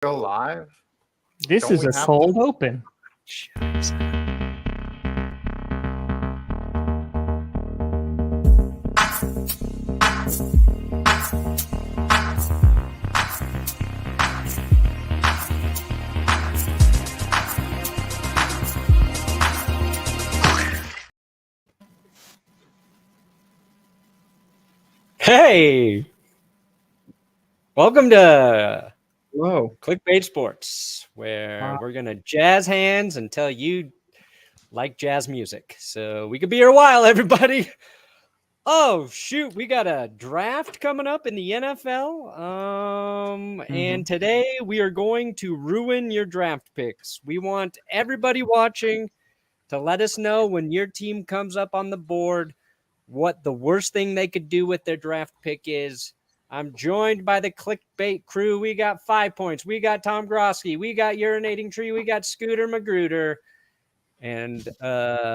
Go live? This Don't is we a have cold open. Hey, welcome to Whoa. Clickbait Sports, where we're going to jazz hands and tell you like jazz music. So we could be here a while, everybody. Oh, shoot. We got a draft coming up in the NFL. And today we are going to ruin your draft picks. We want everybody watching to let us know when your team comes up on the board what the worst thing they could do with their draft pick is. I'm joined by the Clickbait crew. We got 5 points. We got Tom Grosky. We got Urinating Tree. We got Scooter Magruder. And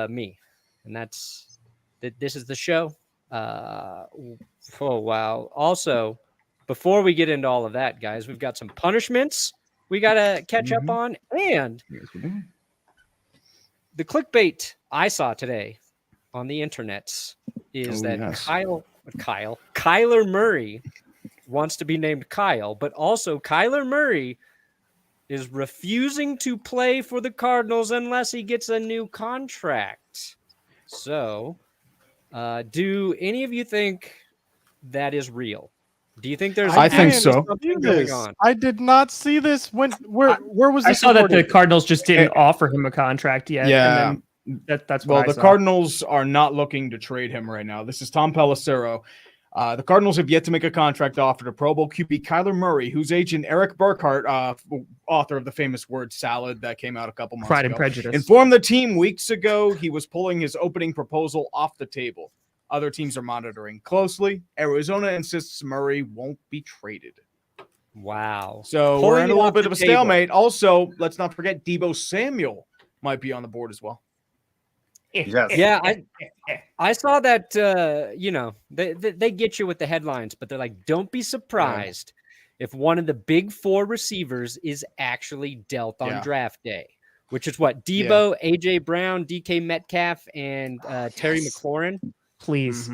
me. And this is the show. Oh, wow. Also, before we get into all of that, guys, we've got some punishments we got to catch up on. And the clickbait I saw today on the internets is Kyler Murray wants to be named Kyle, but also Kyler Murray is refusing to play for the Cardinals unless he gets a new contract. So, do any of you think that is real? Do you think there's? I think so. Something going on? I did not see this. Where was this? I saw that the reported? Cardinals just didn't offer him a contract yet. Yeah. And then that's Well, what I the saw. Cardinals are not looking to trade him right now. This is Tom Pelissero. The Cardinals have yet to make a contract offer to Pro Bowl QB Kyler Murray, whose agent Eric Burkhart, author of the famous word salad that came out a couple months Pride ago, and Prejudice. informed the team weeks ago he was pulling his opening proposal off the table. Other teams are monitoring closely. Arizona insists Murray won't be traded. Wow. So Pulling we're in it a little off bit the of a table. stalemate. Also, let's not forget Deebo Samuel might be on the board as well. Yes. Yeah, I saw that. They get you with the headlines, but they're like, don't be surprised if one of the big four receivers is actually dealt on draft day, which is what Deebo, AJ Brown, DK Metcalf, and Terry McLaurin. Please,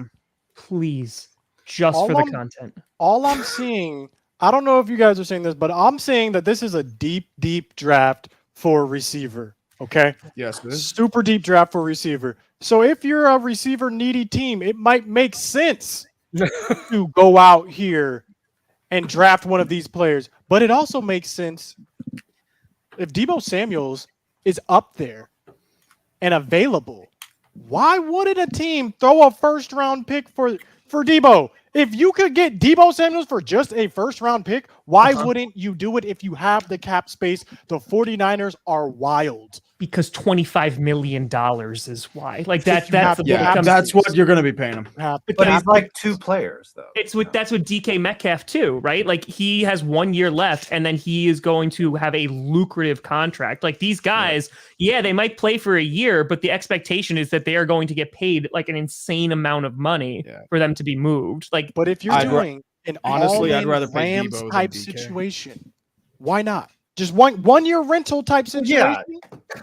please, just All for the I'm- content. All I'm seeing, I don't know if you guys are saying this, but I'm saying that this is a deep draft for receiver. Okay. Yes, it is. Super deep draft for receiver. So if you're a receiver needy team, it might make sense to go out here and draft one of these players. But it also makes sense if Deebo Samuels is up there and available. Why wouldn't a team throw a first round pick for Deebo? If you could get Deebo Samuels for just a first round pick, why wouldn't you do it if you have the cap space? The 49ers are wild. Because $25 million is why. Like If you that's have- That's what you're going to be paying him. But he's like two players, though. that's what DK Metcalf too, right? Like he has 1 year left, and then he is going to have a lucrative contract. Like these guys, they might play for a year, but the expectation is that they are going to get paid like an insane amount of money for them to be moved. Like, But if you're doing an honestly, I'd all-in rather pay Rams Deebo than type DK. situation, why not? Just one year rental type situation.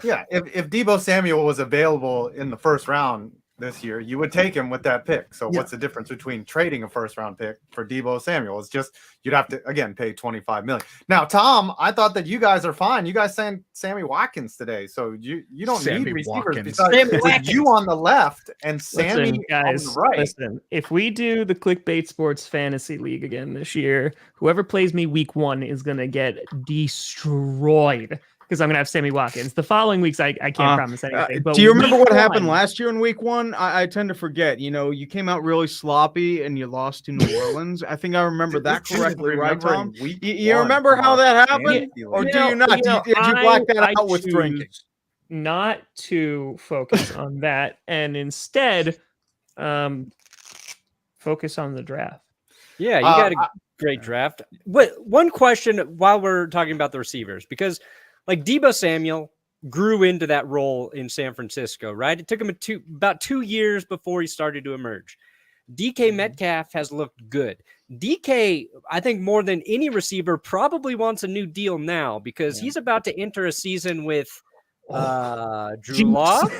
Yeah. If Deebo Samuel was available in the first round this year, you would take him with that pick. So what's the difference between trading a first round pick for Deebo Samuel? It's just you'd have to again pay $25 million. Now, Tom, I thought that you guys are fine. You guys saying Sammy Watkins today, so you don't Sammy need receivers Watkins. besides with you on the left and Sammy on the right. Listen, if we do the Clickbait Sports Fantasy League again this year, whoever plays me week 1 is going to get destroyed because I'm going to have Sammy Watkins. The following weeks, I can't promise anything. But Do you remember week what happened 1, last year in week 1? I tend to forget. You know, you came out really sloppy and you lost to New Orleans. I think I remember that correctly, right, Tom? You remember how that happened? Or do you not? Did you black that out with drinking? Not to focus on that and instead focus on the draft. Yeah, you got a great draft. But one question while we're talking about the receivers, because like Deebo Samuel grew into that role in San Francisco, right? It took him about 2 years before he started to emerge. DK Metcalf has looked good. DK, I think more than any receiver, probably wants a new deal now because he's about to enter a season with Drew Lock,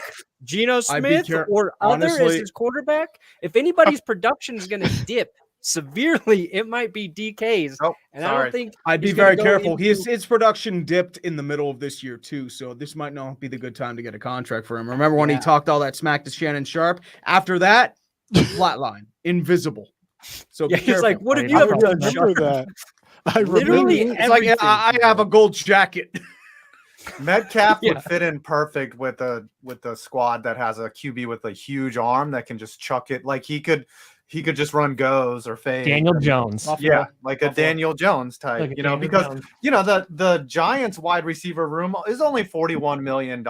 Geno Smith, or other as his quarterback. If anybody's production is going to dip severely, it might be DK's. Oh, and I don't think I'd be very careful. His production dipped in the middle of this year too, so this might not be the good time to get a contract for him. Remember when he talked all that smack to Shannon Sharp? After that, flatline, invisible. So he's like, "What have you ever done?" That. I literally, it's like I have a gold jacket. Metcalf would fit in perfect with the squad that has a QB with a huge arm that can just chuck it. Like he could just run goes or fade. Daniel Jones. Yeah, like a Daniel Jones type, because the Giants wide receiver room is only $41 million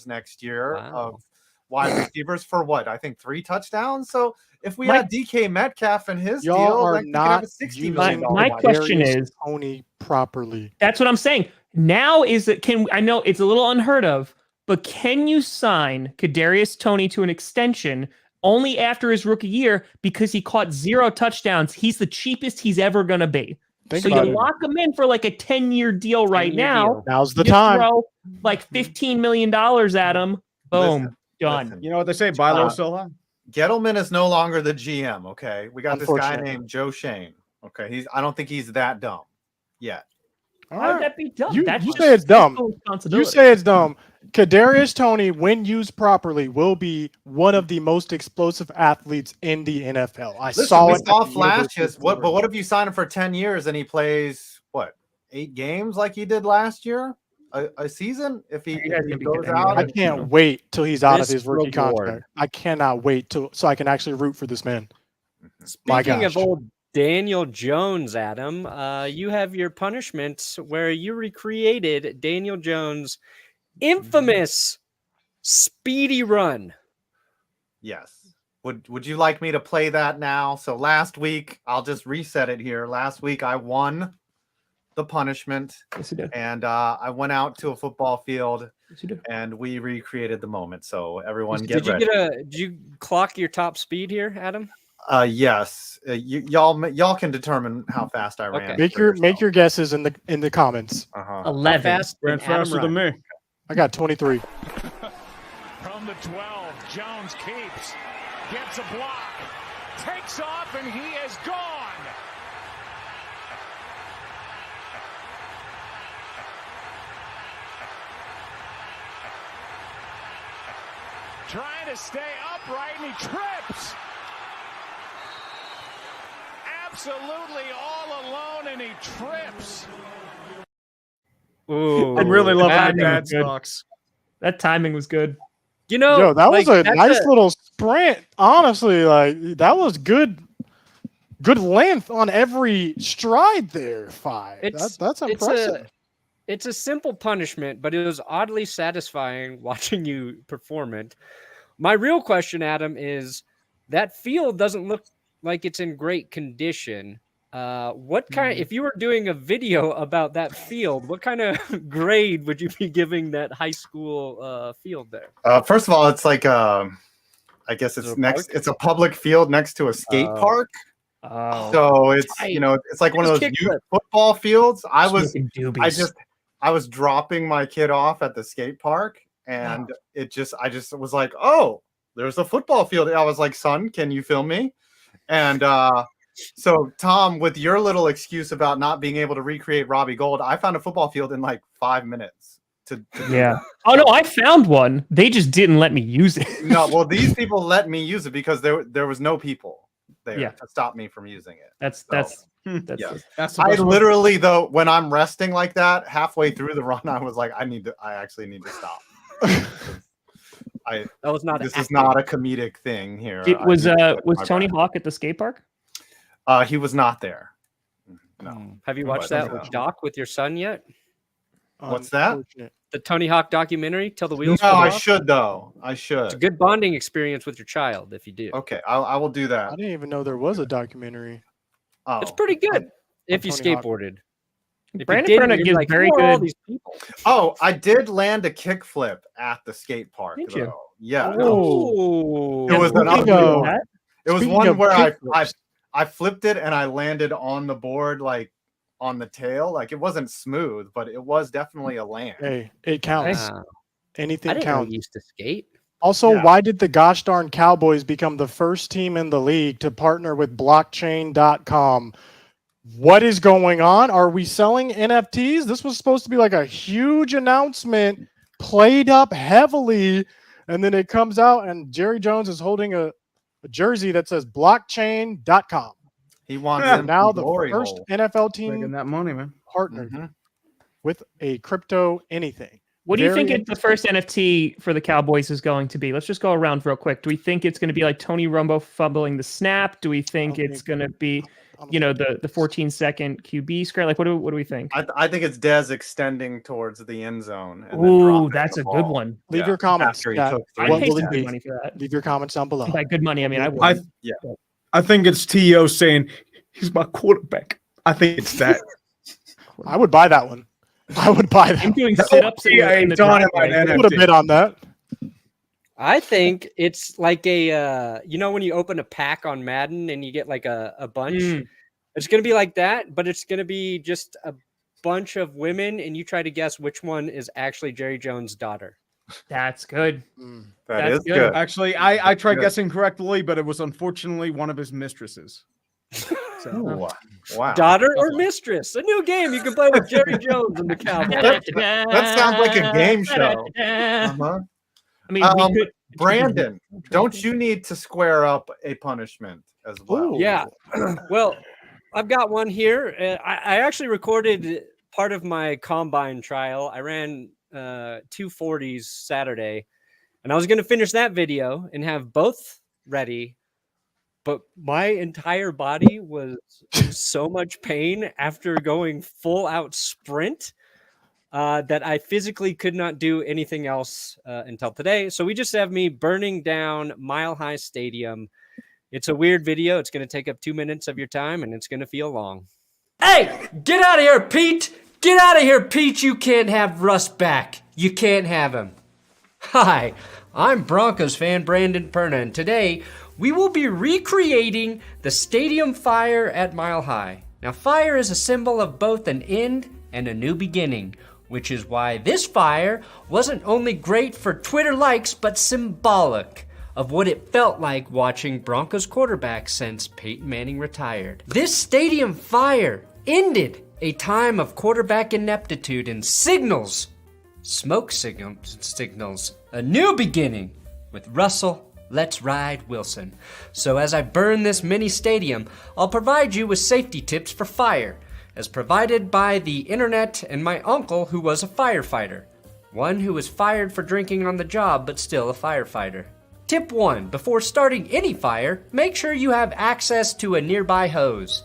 next year of wide receivers for what? I think 3 touchdowns. So if we had DK Metcalf in his deal, are like not $60 million. My question is Tony properly. That's what I'm saying. Now I know it's a little unheard of, but can you sign Kadarius Toney to an extension only after his rookie year because he caught 0 touchdowns? He's the cheapest he's ever going to be. So you lock him in for like a 10-year deal right now. Now's the time. Throw like $15 million at him. Boom. Done. You know what they say? Buy low, sell high. Gettleman is no longer the GM. Okay, we got this guy named Joe Shane. Okay, I don't think he's that dumb yet. How would that be dumb? You say it's dumb. You say it's dumb. Kadarius Toney, when used properly, will be one of the most explosive athletes in the NFL. We saw flashes. But what if you sign him for 10 years and he plays 8 games like he did last year? A season? If he goes out, I can't wait till he's out of his rookie contract. I cannot wait so I can actually root for this man. Speaking of old Daniel Jones, Adam, you have your punishment where you recreated Daniel Jones' infamous speedy run. Yes. Would you like me to play that now? So last week, I'll just reset it here. Last week, I won the punishment. Yes, you did. And I went out to a football field and we recreated the moment. So everyone get ready. Did you clock your top speed here, Adam? Yes. Y'all can determine how fast I ran. Make your guesses in the comments. 11. Fast ran faster than me. I got 23. From the 12, Jones keeps, gets a block, takes off, and he is gone. Trying to stay upright, and he trips. Absolutely all alone, and he trips. Ooh, I'm really loving that the dad was good. stocks. That timing was good. You know, that was a nice little sprint. Honestly, that was good length on every stride there. 5. That's impressive. It's a simple punishment, but it was oddly satisfying watching you perform it. My real question, Adam, is that field doesn't look like it's in great condition. What kind? If you were doing a video about that field, what kind of grade would you be giving that high school field there? First of all, it's like I guess it's a public field next to a skate park. So it's it's like one of those youth football fields. I was dropping my kid off at the skate park, and I just was like, oh, there's a football field. I was like, son, can you film me? And so Tom, with your little excuse about not being able to recreate Robbie Gold, I found a football field in like 5 minutes. Oh no, I found one. They just didn't let me use it. No, well, these people let me use it because there was no people there to stop me from using it. That's I literally, though, when I'm resting like that, halfway through the run, I was like, I actually need to stop. This is not a comedic thing here. Was Tony Hawk at the skate park? He was not there. No. Have you watched that doc with your son yet? What's that? The Tony Hawk documentary, Till the Wheels No, Fall I Off? should though. I should. It's a good bonding experience with your child if you do. Okay, I will do that. I didn't even know there was a documentary. Oh, it's pretty good if you skateboarded. Brandon Brennan gives very good. Oh, I did land a kickflip at the skate park. Did you? Yeah. Oh, It was an It was Speaking one of where kickers. I flipped it and I landed on the board, like on the tail. Like it wasn't smooth, but it was definitely a land. Hey, it counts. Wow. I Anything didn't know counts. you used to skate. Also, Yeah. why did the gosh darn Cowboys become the first team in the league to partner with blockchain.com? What is going on? Are we selling NFTs? This was supposed to be like a huge announcement, played up heavily, and then it comes out and Jerry Jones is holding a jersey that says blockchain.com. He wants And him now to the glory first hole. NFL Making team that money, man. partnered Mhm. with a crypto anything. What do you Very think the first NFT for the Cowboys is going to be? Let's just go around real quick. Do we think it's going to be like Tony Romo fumbling the snap? Do we think it's going to be, the 14-second QB screen? Like, what do we think? I think it's Dez extending towards the end zone. And then Ooh, dropping that's the a good ball. one. Leave your comments. After he Chat. took I'd What pay will some it good be? money for that. Leave your comments down below. By good money, I mean I would. I think it's T.O. saying he's my quarterback. I think it's that. I would buy that one. I would buy that. I'm doing That sit-ups would be in a the dynamite driveway. NFT. I would have bid on that. I think it's like a when you open a pack on Madden and you get like a bunch. It's gonna be like that, but it's gonna be just a bunch of women, and you try to guess which one is actually Jerry Jones' daughter. That's good. That That's is good. good. Actually, I tried Good. guessing correctly, but it was unfortunately one of his mistresses. Ooh, wow. Daughter or mistress? A new game you can play with Jerry Jones and the Cowboys. That sounds like a game show. Uh-huh. I mean, we could. Brandon, don't you need to square up a punishment as well? Ooh. Yeah. Well, I've got one here. I actually recorded part of my combine trial. I ran 240s Saturday, and I was going to finish that video and have both ready. But my entire body was in so much pain after going full out sprint that I physically could not do anything else until today. So we just have me burning down Mile High Stadium. It's a weird video. It's going to take up 2 minutes of your time, and it's going to feel long. Hey, get out of here, Pete. Get out of here, Pete. You can't have Russ back. You can't have him. Hi, I'm Broncos fan Brandon Perna, and today we will be recreating the stadium fire at Mile High. Now, fire is a symbol of both an end and a new beginning, which is why this fire wasn't only great for Twitter likes, but symbolic of what it felt like watching Broncos quarterback since Peyton Manning retired. This stadium fire ended a time of quarterback ineptitude and signals a new beginning with Russell Let's Ride Wilson. So as I burn this mini stadium, I'll provide you with safety tips for fire, as provided by the internet and my uncle who was a firefighter. One who was fired for drinking on the job, but still a firefighter. Tip 1. Before starting any fire, make sure you have access to a nearby hose.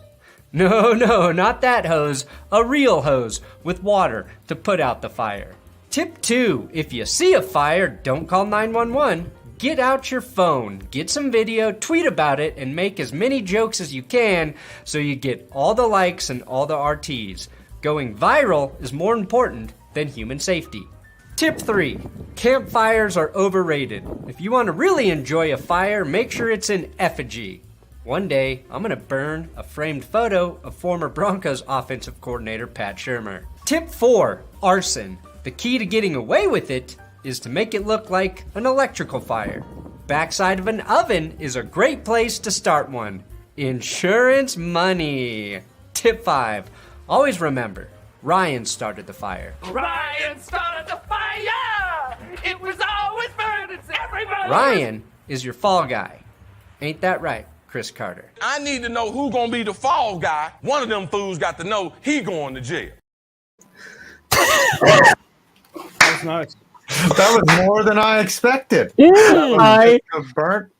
No, not that hose. A real hose with water to put out the fire. Tip 2. If you see a fire, don't call 911. Get out your phone, get some video, tweet about it, and make as many jokes as you can so you get all the likes and all the RTs. Going viral is more important than human safety. Tip 3. Campfires are overrated. If you want to really enjoy a fire, make sure it's in effigy. One day, I'm going to burn a framed photo of former Broncos offensive coordinator Pat Shurmur. Tip 4. Arson. The key to getting away with it is to make it look like an electrical fire. Backside of an oven is a great place to start one. Insurance money. Tip 5. Always remember, Ryan started the fire. Ryan started the fire. It was always burning. Everybody. Ryan is your fall guy. Ain't that right, Chris Carter? I need to know who gonna be the fall guy. One of them fools got to know he going to jail. That's nice. That was more than I expected. Burnt.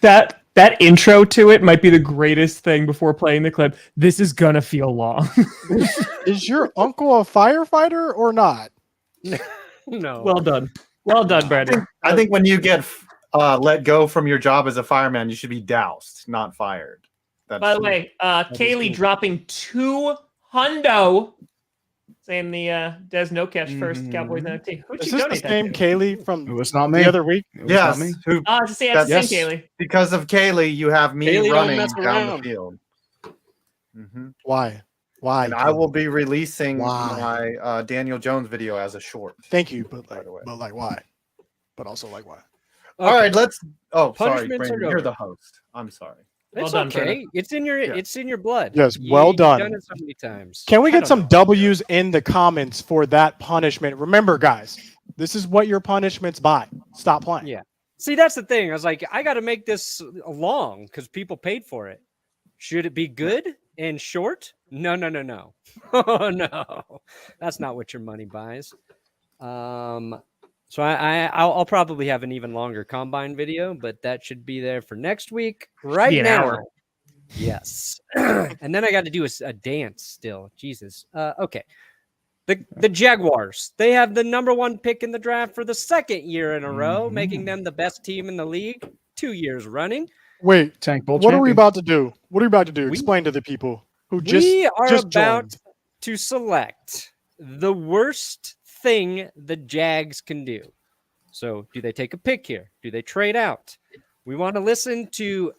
That intro to it might be the greatest thing before playing the clip. This is gonna feel long. Is your uncle a firefighter or not? No. Well done, Brandon. I think when you get let go from your job as a fireman, you should be doused, not fired. By the way, Kaylee dropping $200 saying the Des No Cash first Cowboys NFT. Who'd Is you this the donate that same to? Kaylee from It was not me. the other week? It was Yes. not me. Who, Just say it's the Yes. same Kaylee. because of Kaylee, you have me Kaylee don't running mess down the around. field. Hmm. Why? Why? And I will be releasing Why? my Daniel Jones video as a short. Thank you, but By the way. why? But also like why? All right, let's. Oh, sorry, Punishments Brandon, are you're over. the host. I'm sorry. Well It's done, okay. Brennan. It's in your Yeah. it's in your blood. Yes, well You've done. done it so many times. Can we I get don't some know. W's in the comments for that punishment? Remember, guys, this is what your punishment's by. Stop playing. Yeah. See, that's the thing. I was like, I got to make this long because people paid for it. Should it be good and short? No. Oh no, that's not what your money buys. So I'll probably have an even longer combine video, but that should be there for next week. Right be an now. hour. Yes. And then I got to do a dance still. Jesus. Okay. The Jaguars, they have the number 1 pick in the draft for the second year in a row, making them the best team in the league 2 years running. Wait, Tank Bowl what are we champion. about to do? What are we about to do? We- Explain to the people who just We are just about joined. to select the worst thing the Jags can do. So, do they take a pick here? Do they trade out? We want to listen to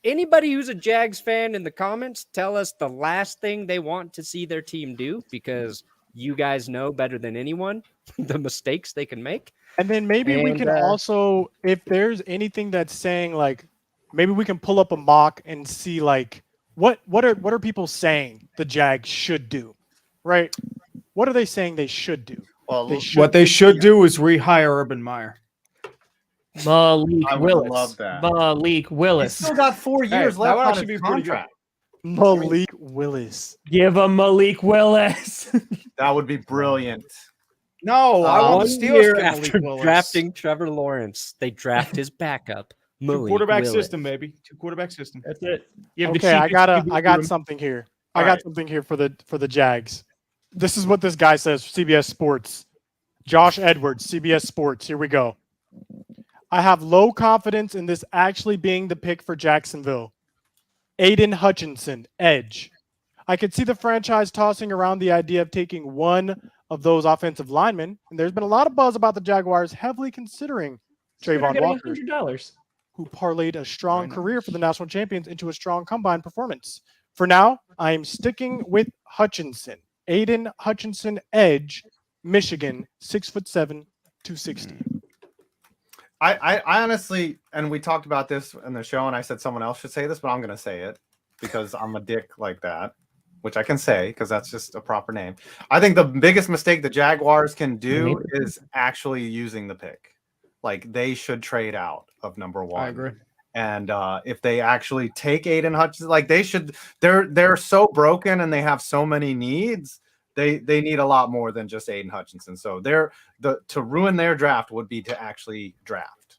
anybody who's a Jags fan in the comments. Tell us the last thing they want to see their team do, because you guys know better than anyone the mistakes they can make. And then maybe we And, can also, if there's anything that's saying like, maybe we can pull up a mock and see like what are people saying the Jags should do, right? What are they saying they should do? Well, What they should do is rehire Urban Meyer. Malik I would Willis. love that. Malik he's Willis. still got 4 years that left would on actually his be pretty good. contract. Malik Willis. Give him Malik Willis. That would be brilliant. No, I One want the One Steelers year to get after Malik Willis. drafting Trevor Lawrence, they draft his backup. Two Malik quarterback Willis. system, baby. 2 quarterback system. That's it. You have the Okay, I cheapest got QB room. something here. All I got right. something here for the Jags. This is what this guy says, CBS Sports. Josh Edwards, CBS Sports. Here we go. I have low confidence in this actually being the pick for Jacksonville. Aiden Hutchinson, edge. I could see the franchise tossing around the idea of taking one of those offensive linemen, and there's been a lot of buzz about the Jaguars heavily considering Trayvon Getting Walker, $100. who parlayed a strong Very nice. career for the national champions into a strong combine performance. For now, I am sticking with Hutchinson. Aiden Hutchinson, edge, Michigan, 6'7", 260. I honestly, and we talked about this in the show, and I said someone else should say this, but I'm going to say it because I'm a dick like that, which I can say because that's just a proper name. I think the biggest mistake the Jaguars can do is actually using the pick. Like, they should trade out of number 1. I agree. And if they actually take Aiden Hutchinson, like they should, they're so broken and they have so many needs. They need a lot more than just Aiden Hutchinson. So to ruin their draft would be to actually draft.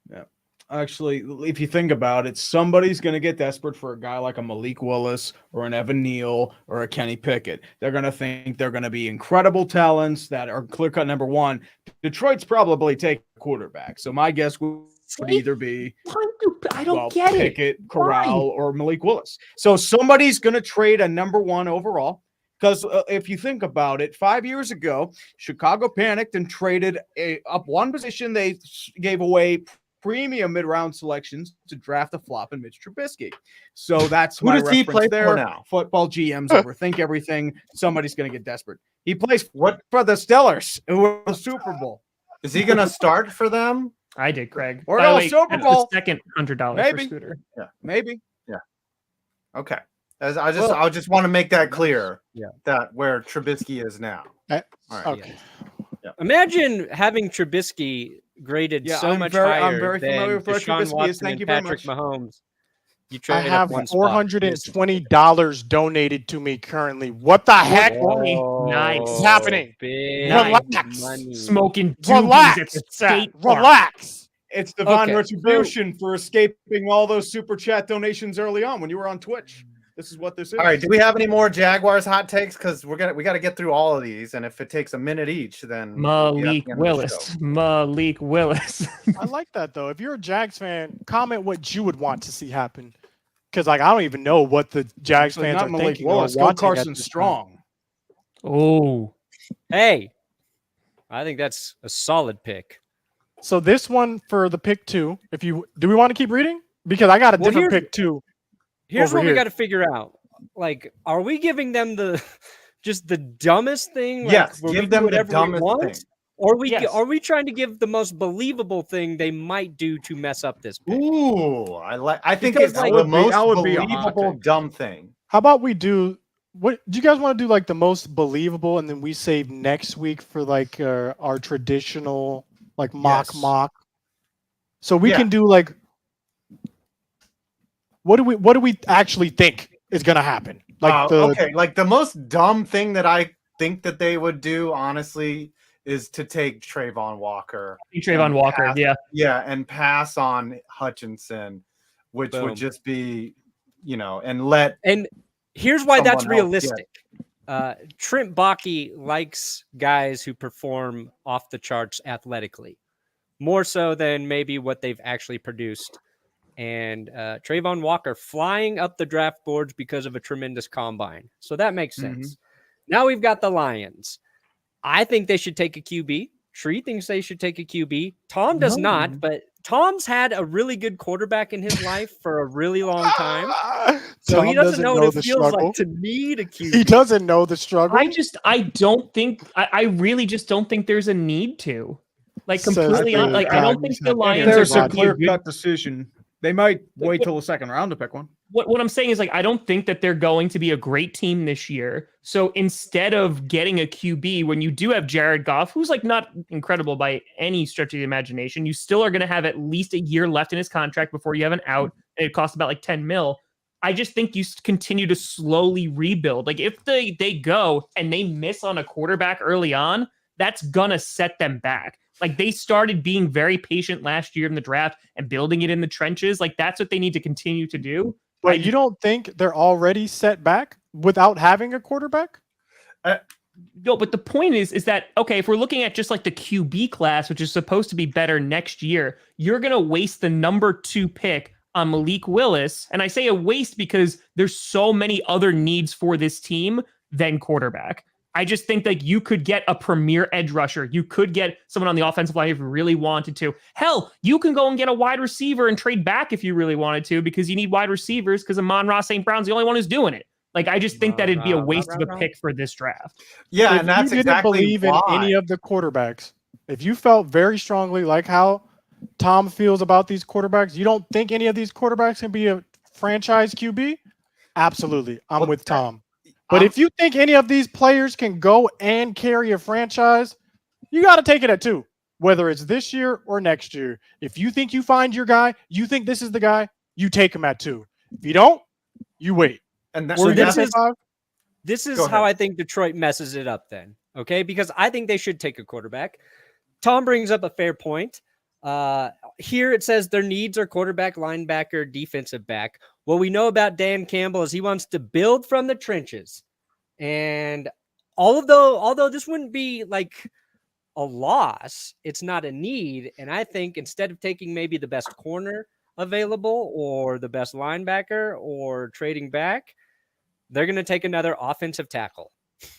Yeah. Actually, if you think about it, somebody's going to get desperate for a guy like a Malik Willis or an Evan Neal or a Kenny Pickett. They're going to think they're going to be incredible talents that are clear-cut number 1. Detroit's probably taking a quarterback. So my guess would either be I don't get it. Pickett, Corral, or Malik Willis. So somebody's going to trade a number 1 overall. Because if you think about it, 5 years ago, Chicago panicked and traded up one position. They gave away premium mid-round selections to draft a flop in Mitch Trubisky. So that's Who my does he reference play there. for now? Football GMs overthink everything. Somebody's going to get desperate. He plays for the Steelers who won the Super Bowl. Is he going to start for them? I did, Craig. Or By the no, way, Super that's Bowl. the second $100 Maybe. for Scooter. Maybe. Okay. I just want to make that clear. Yeah. That where Trubisky is now. All right. Okay. Imagine having Trubisky graded Yeah, so I'm much very- higher I'm very than familiar with where Deshaun Trubisky is. Watson Thank and you very Patrick much. Mahomes. You I traded have up one spot. $420 donated to me currently. What the heck Nice. is happening? Big Relax. money. Smoking doobies at Relax. the skate park. Relax. It's divine Okay, retribution for escaping all those super chat donations early on when you were on Twitch. This is what this is. All right. Do we have any more Jaguars hot takes? Because we got to get through all of these, and if it takes a minute each, then we have to Malik end the Willis. show. Malik Willis. I like that though. If you're a Jags fan, comment what you would want to see happen. Because like I don't even know what the Jags Actually, fans not are Malik thinking. Willis. Or Go wanting at Carson this time. Strong. Oh, Hey, I think that's a solid pick. So this one for the pick 2, do we want to keep reading? Because I got a different pick 2. Here's what we here. got to figure out. Like, are we giving them just the dumbest thing? Like, Yes, where give we do them the whatever we dumbest want? thing. Or Yes. are we trying to give the most believable thing they might do to mess up this pick? Ooh, I think Because, it's like, the most that would be a hot believable take. dumb thing. How about we do what do you guys want to do, like the most believable, and then we save next week for like our traditional like mock. So we can do like what do we actually think is gonna happen? Like okay, like the most dumb thing that I think that they would do, honestly, is to take Trayvon Walker. Trayvon Walker, pass, yeah. and pass on Hutchinson, which Boom. would just be, and let. And here's why that's someone else realistic. Trent Baalke likes guys who perform off the charts athletically, more so than maybe what they've actually produced. And Trayvon Walker flying up the draft boards because of a tremendous combine. So that makes sense. Now we've got the Lions. I think they should take a QB. Tree thinks they should take a QB. Tom does not, but Tom's had a really good quarterback in his life for a really long time. So Tom he doesn't know what it the feels struggle. like to need a QB. He doesn't know the struggle. I really just don't think there's a need to. Like, Says completely the on, like, I don't guy think who's the had Lions Aaron There's a Rodgers. clear-cut decision. They might wait till the second round to pick one. What I'm saying is, like, I don't think that they're going to be a great team this year. So instead of getting a QB, when you do have Jared Goff, who's like not incredible by any stretch of the imagination, you still are going to have at least a year left in his contract before you have an out, and it costs about like 10 mil. I just think you continue to slowly rebuild. Like, if they go and they miss on a quarterback early on, that's gonna set them back. Like, they started being very patient last year in the draft and building it in the trenches. Like, that's what they need to continue to do. But you don't think they're already set back without having a quarterback? No, but the point is that, okay, if we're looking at just like the QB class, which is supposed to be better next year, you're going to waste the number 2 pick on Malik Willis. And I say a waste because there's so many other needs for this team than quarterback. I just think that you could get a premier edge rusher. You could get someone on the offensive line if you really wanted to. Hell, you can go and get a wide receiver and trade back if you really wanted to, because you need wide receivers because Amon-Ra St. Brown's the only one who's doing it. Like, I just think that it'd be a waste of a pick for this draft. Yeah, If and that's you didn't exactly believe why. in any of the quarterbacks, if you felt very strongly like how Tom feels about these quarterbacks, you don't think any of these quarterbacks can be a franchise QB? Absolutely. I'm with Tom. But if you think any of these players can go and carry a franchise, you got to take it at 2, whether it's this year or next year. If you think you find your guy, you think this is the guy, you take him at 2. If you don't, you wait. And So this is Go how ahead. I think Detroit messes it up then. Okay, because I think they should take a quarterback. Tom brings up a fair point. Here it says their needs are quarterback, linebacker, defensive back. What we know about Dan Campbell is he wants to build from the trenches. And although this wouldn't be like a loss, it's not a need. And I think instead of taking maybe the best corner available or the best linebacker or trading back, they're going to take another offensive tackle.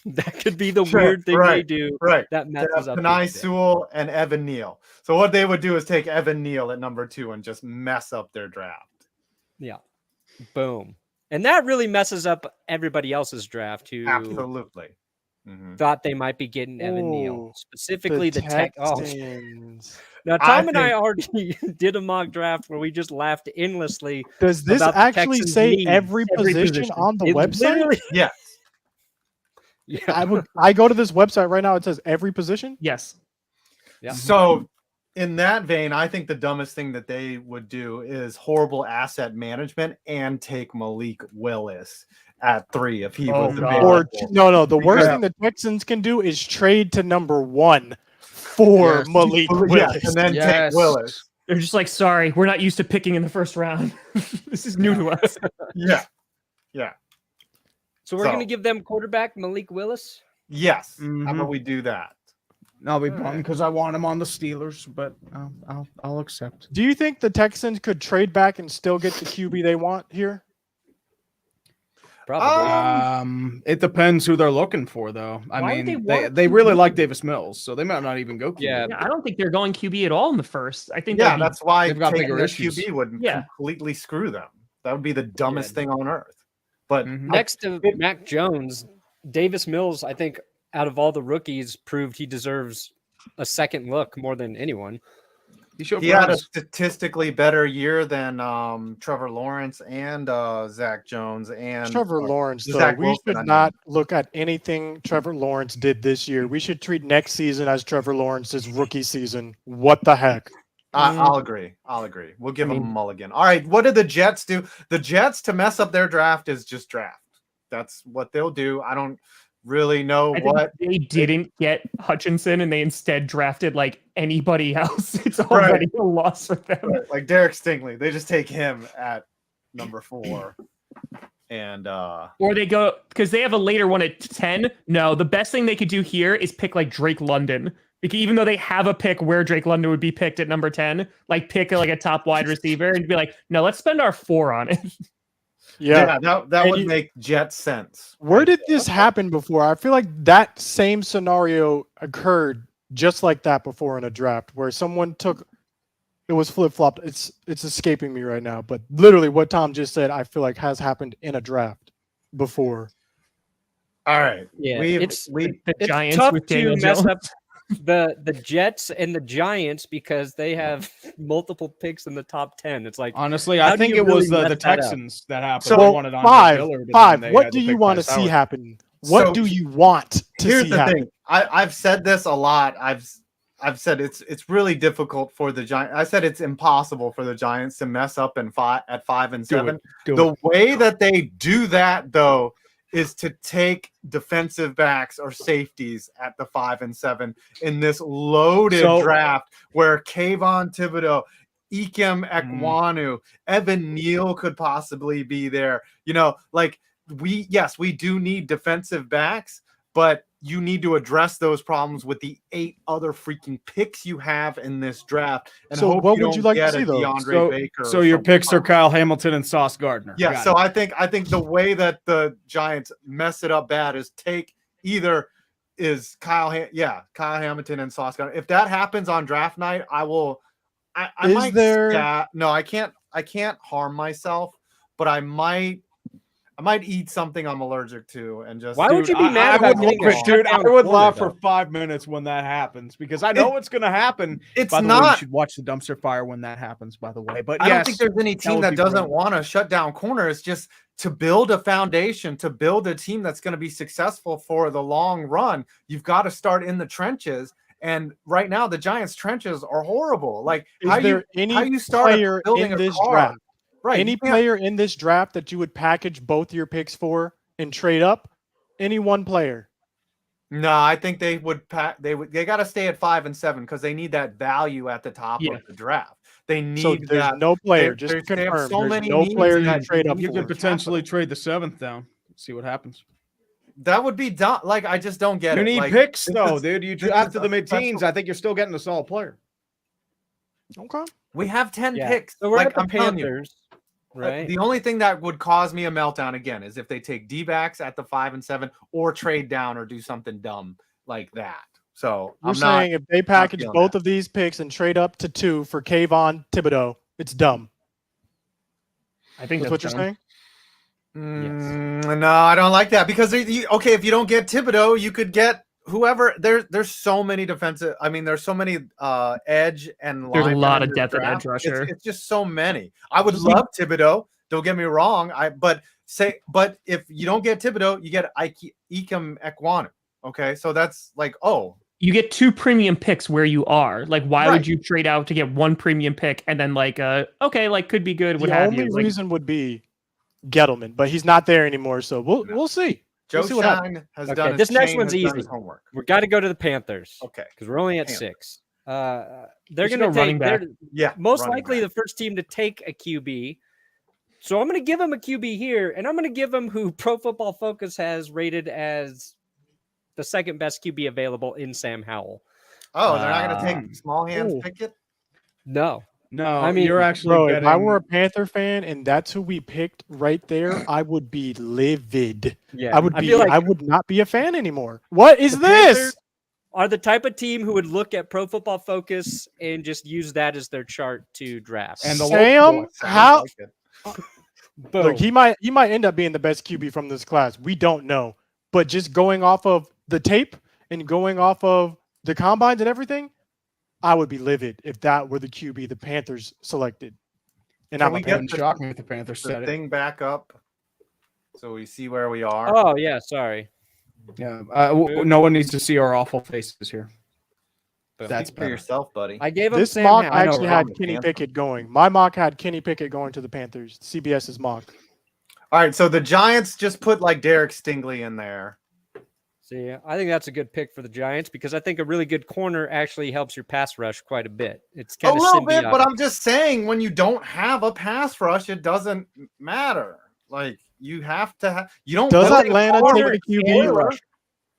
That could be the weird thing they do. Right. That messes up. Panay this pick. Sewell and Evan Neal. So what they would do is take Evan Neal at number 2 and just mess up their draft. Yeah. Boom. And that really messes up everybody else's draft who Absolutely. thought they might be getting Evan Neal. Ooh, Specifically the tech. Oh, Texans. now I Tom and I think- already did a mock draft where we just laughed endlessly. Does this about the actually Texans' say needs. every position position. on the It website? literally- Yes. Yeah. I go to this website right now. It says every position. Yes. Yeah. So in that vein, I think the dumbest thing that they would do is horrible asset management and take Malik Willis at 3 if he was God. available. Or no. The worst Yeah. thing the Texans can do is trade to number 1 for Yes. Malik Yeah, Willis. and then take Willis. They're just like, sorry, we're not used to picking in the first round. This is new to us. Yeah. Yeah. So we're So- going to give them quarterback Malik Willis. Yes. How Mhm. about we do that? I'll be bummed because I want him on the Steelers, but I'll accept. Do you think the Texans could trade back and still get the QB they want here? Probably. It depends who they're looking for, though. I Why would mean, they want they really QB? like Davis Mills, so they might not even go QB. Yeah. Yeah, I don't think they're going QB at all in the first. I think Yeah, that'd be- that's why they've got taking bigger their issues. QB would Yeah. completely screw them. That would be the dumbest Yeah. thing on earth. But Mhm. Next to Mac Jones, Davis Mills, I think out of all the rookies, proved he deserves a second look more than anyone. he had a statistically better year than Trevor Lawrence and Zach Jones and Trevor Lawrence, though, Zach we Wilson, should I mean. not look at anything Trevor Lawrence did this year. We should treat next season as Trevor Lawrence's rookie season. What the heck? I'll agree. We'll give them a mulligan. All right. What did the Jets do? The Jets, to mess up their draft, is just draft. That's what they'll do. I don't really know I think what. they didn't get Hutchinson and they instead drafted like anybody else. It's already a loss for them. Right, like Derek Stingley. They just take him at number 4. And Or they go because they have a later one at 10. No, the best thing they could do here is pick like Drake London. Because even though they have a pick where Drake London would be picked at number 10, like pick like a top wide receiver and be like, no, let's spend our 4 on it. Yeah. that would make Jet sense. Where did this happen before? I feel like that same scenario occurred just like that before in a draft where someone took it was flip-flopped. It's escaping me right now, but literally what Tom just said I feel like has happened in a draft before. All right. Yeah, it's The it's Giants tough with to Daniel mess Jones. up the Jets and the Giants because they have multiple picks in the top 10. It's like Honestly, How I do think you it was really the mess that up? Texans that happened. So They wanted Andre five, Dillard, and five. then they What had do to you pick want to Bryce see Howard. happen? What So do you want to Here's see the happen? thing. I've said this a lot. I've said it's really difficult for the Giants. I said it's impossible for the Giants to mess up at 5 and 7. The way that they do that, though, is to take defensive backs or safeties at the 5 and 7 in this loaded draft where Kayvon Thibodeau, Ikem Ekwonu, Evan Neal could possibly be there. You know, like we do need defensive backs, but you need to address those problems with the 8 other freaking picks you have in this draft. And So hope what you would you don't like to get see, a though? DeAndre Baker. So or your something. picks are Kyle Hamilton and Sauce Gardner. Yeah, Got so it. I think the way that the Giants mess it up bad is take either is Kyle Hamilton and Sauce Gardner. If that happens on draft night, I Is might there- no, I can't harm myself, but I might eat something I'm allergic to and just Why would you be mad I about would getting love a it, dude. I shutdown would corner, laugh though? for 5 minutes when that happens because I know it's going to happen. It's By the way, you not. should watch the dumpster fire when that happens. By the way, but I don't think there's any team would that be doesn't brilliant. want to shut down corner. It's just to build a foundation, to build a team that's going to be successful for the long run. You've got to start in the trenches. And right now, the Giants' trenches are horrible. Like, Is there any how you start player building in a this car? draft? Right? Any you can't- player in this draft that you would package both your picks for and trade up? Any one player? No, I think they would. They got to stay at 5 and 7 because they need that value at the top Yeah. of the draft. They need So there's that. no player. they- Just to they have confirm, so there's many no needs player in you that trade up You for. could potentially trade the 7th down. See what happens. That would be dumb. Like, I just don't get You it. need Like, picks this though, is- dude. You this after is the a mid-teens, special- I think you're still getting a solid player. Okay. We have 10 Yeah. picks. So we're like, at the I'm telling you. Panthers, right? The only thing that would cause me a meltdown again is if they take D-backs at the 5 and 7 or trade down or do something dumb like that. So You're I'm saying if they package feeling both that. of these picks and trade up to 2 for Kayvon Thibodeau, it's dumb. I think That's what you're saying? No, I don't like that because okay, if you don't get Thibodeau, you could get whoever. There's so many defensive. I mean, there's so many edge and There's a linemen lot in of this depth at draft. edge rusher. It's just so many. I would love Thibodeau. Don't get me wrong. But if you don't get Thibodeau, you get Ikem Ekwonu. Okay, so that's like, oh, You get 2 premium picks where you are. Like, why Right. would you trade out to get 1 premium pick and then like okay, like could be good, what The have only you? Like, reason would be Gettleman, but he's not there anymore, so we'll see. Joe We'll see what happens. Shine has Okay, done. this his next chain, one's has done his easy. homework. We got to go to the Panthers Okay, because we're only at Panthers. 6. They're We should going to go running take. back. They're yeah, most running likely back. the first team to take a QB. So I'm going to give him a QB here, and I'm going to give him who Pro Football Focus has rated as the second best QB available in Sam Howell. Oh, they're not going to take small hands Ooh. Pickett. No, No, I mean, you're actually Bro, getting. if I were a Panther fan and that's who we picked right there, I would be livid. Yeah, I would I be. feel like I would not be a fan anymore. What is the this? Panthers are the type of team who would look at Pro Football Focus and just use that as their chart to draft. And the Sam, Sounds how? like it. Boom. Look, he might end up being the best QB from this class. We don't know, but just going off of the tape and going off of the combines and everything, I would be livid if that were the QB the Panthers selected. And Can I'm we a get Wouldn't Panther. shock me if the Panthers The said it. thing back up so we see where we are. Oh yeah, sorry. Yeah. No one needs to see our awful faces here. Boom. That's Speak for better. yourself, buddy. I gave him This Sam mock Howell. I know, actually Ron had the Kenny Panther. Pickett going. My mock had Kenny Pickett going to the Panthers. CBS's mock. All right, so the Giants just put like Derek Stingley in there. See, I think that's a good pick for the Giants because I think a really good corner actually helps your pass rush quite a bit. It's A kind of little bit, but symbiotic. I'm just saying when you don't have a pass rush, it doesn't matter. Like you have to have. You don't. Does build Atlanta corner take a and QB? rush.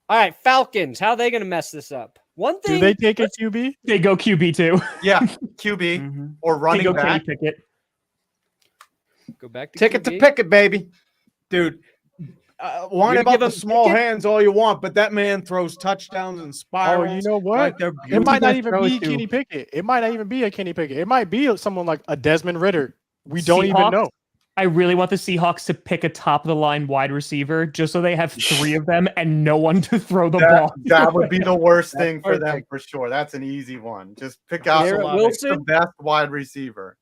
All right, Falcons. How are they going to mess this up? One Do thing. they take a QB? They go QB too. Yeah, QB Mhm. or They running go Kenny back. Pickett. Go back to Ticket to QB. Pickett, baby. Dude, whine You're about gonna the give him small Pickett? hands all you want, but that man throws touchdowns and Oh, spirals. you know what? Like they're It beautiful. might not gonna even throw be it to? Kenny Pickett. It might not even be a Kenny Pickett. It might be someone like a Desmond Ritter. We don't even Seahawks? know. I really want the Seahawks to pick a top of the line wide receiver just so they have 3 of them and no one to throw the ball. That would be the worst That's thing for them perfect. for sure. That's an easy one. Just pick out Garrett the Wilson? best wide receiver.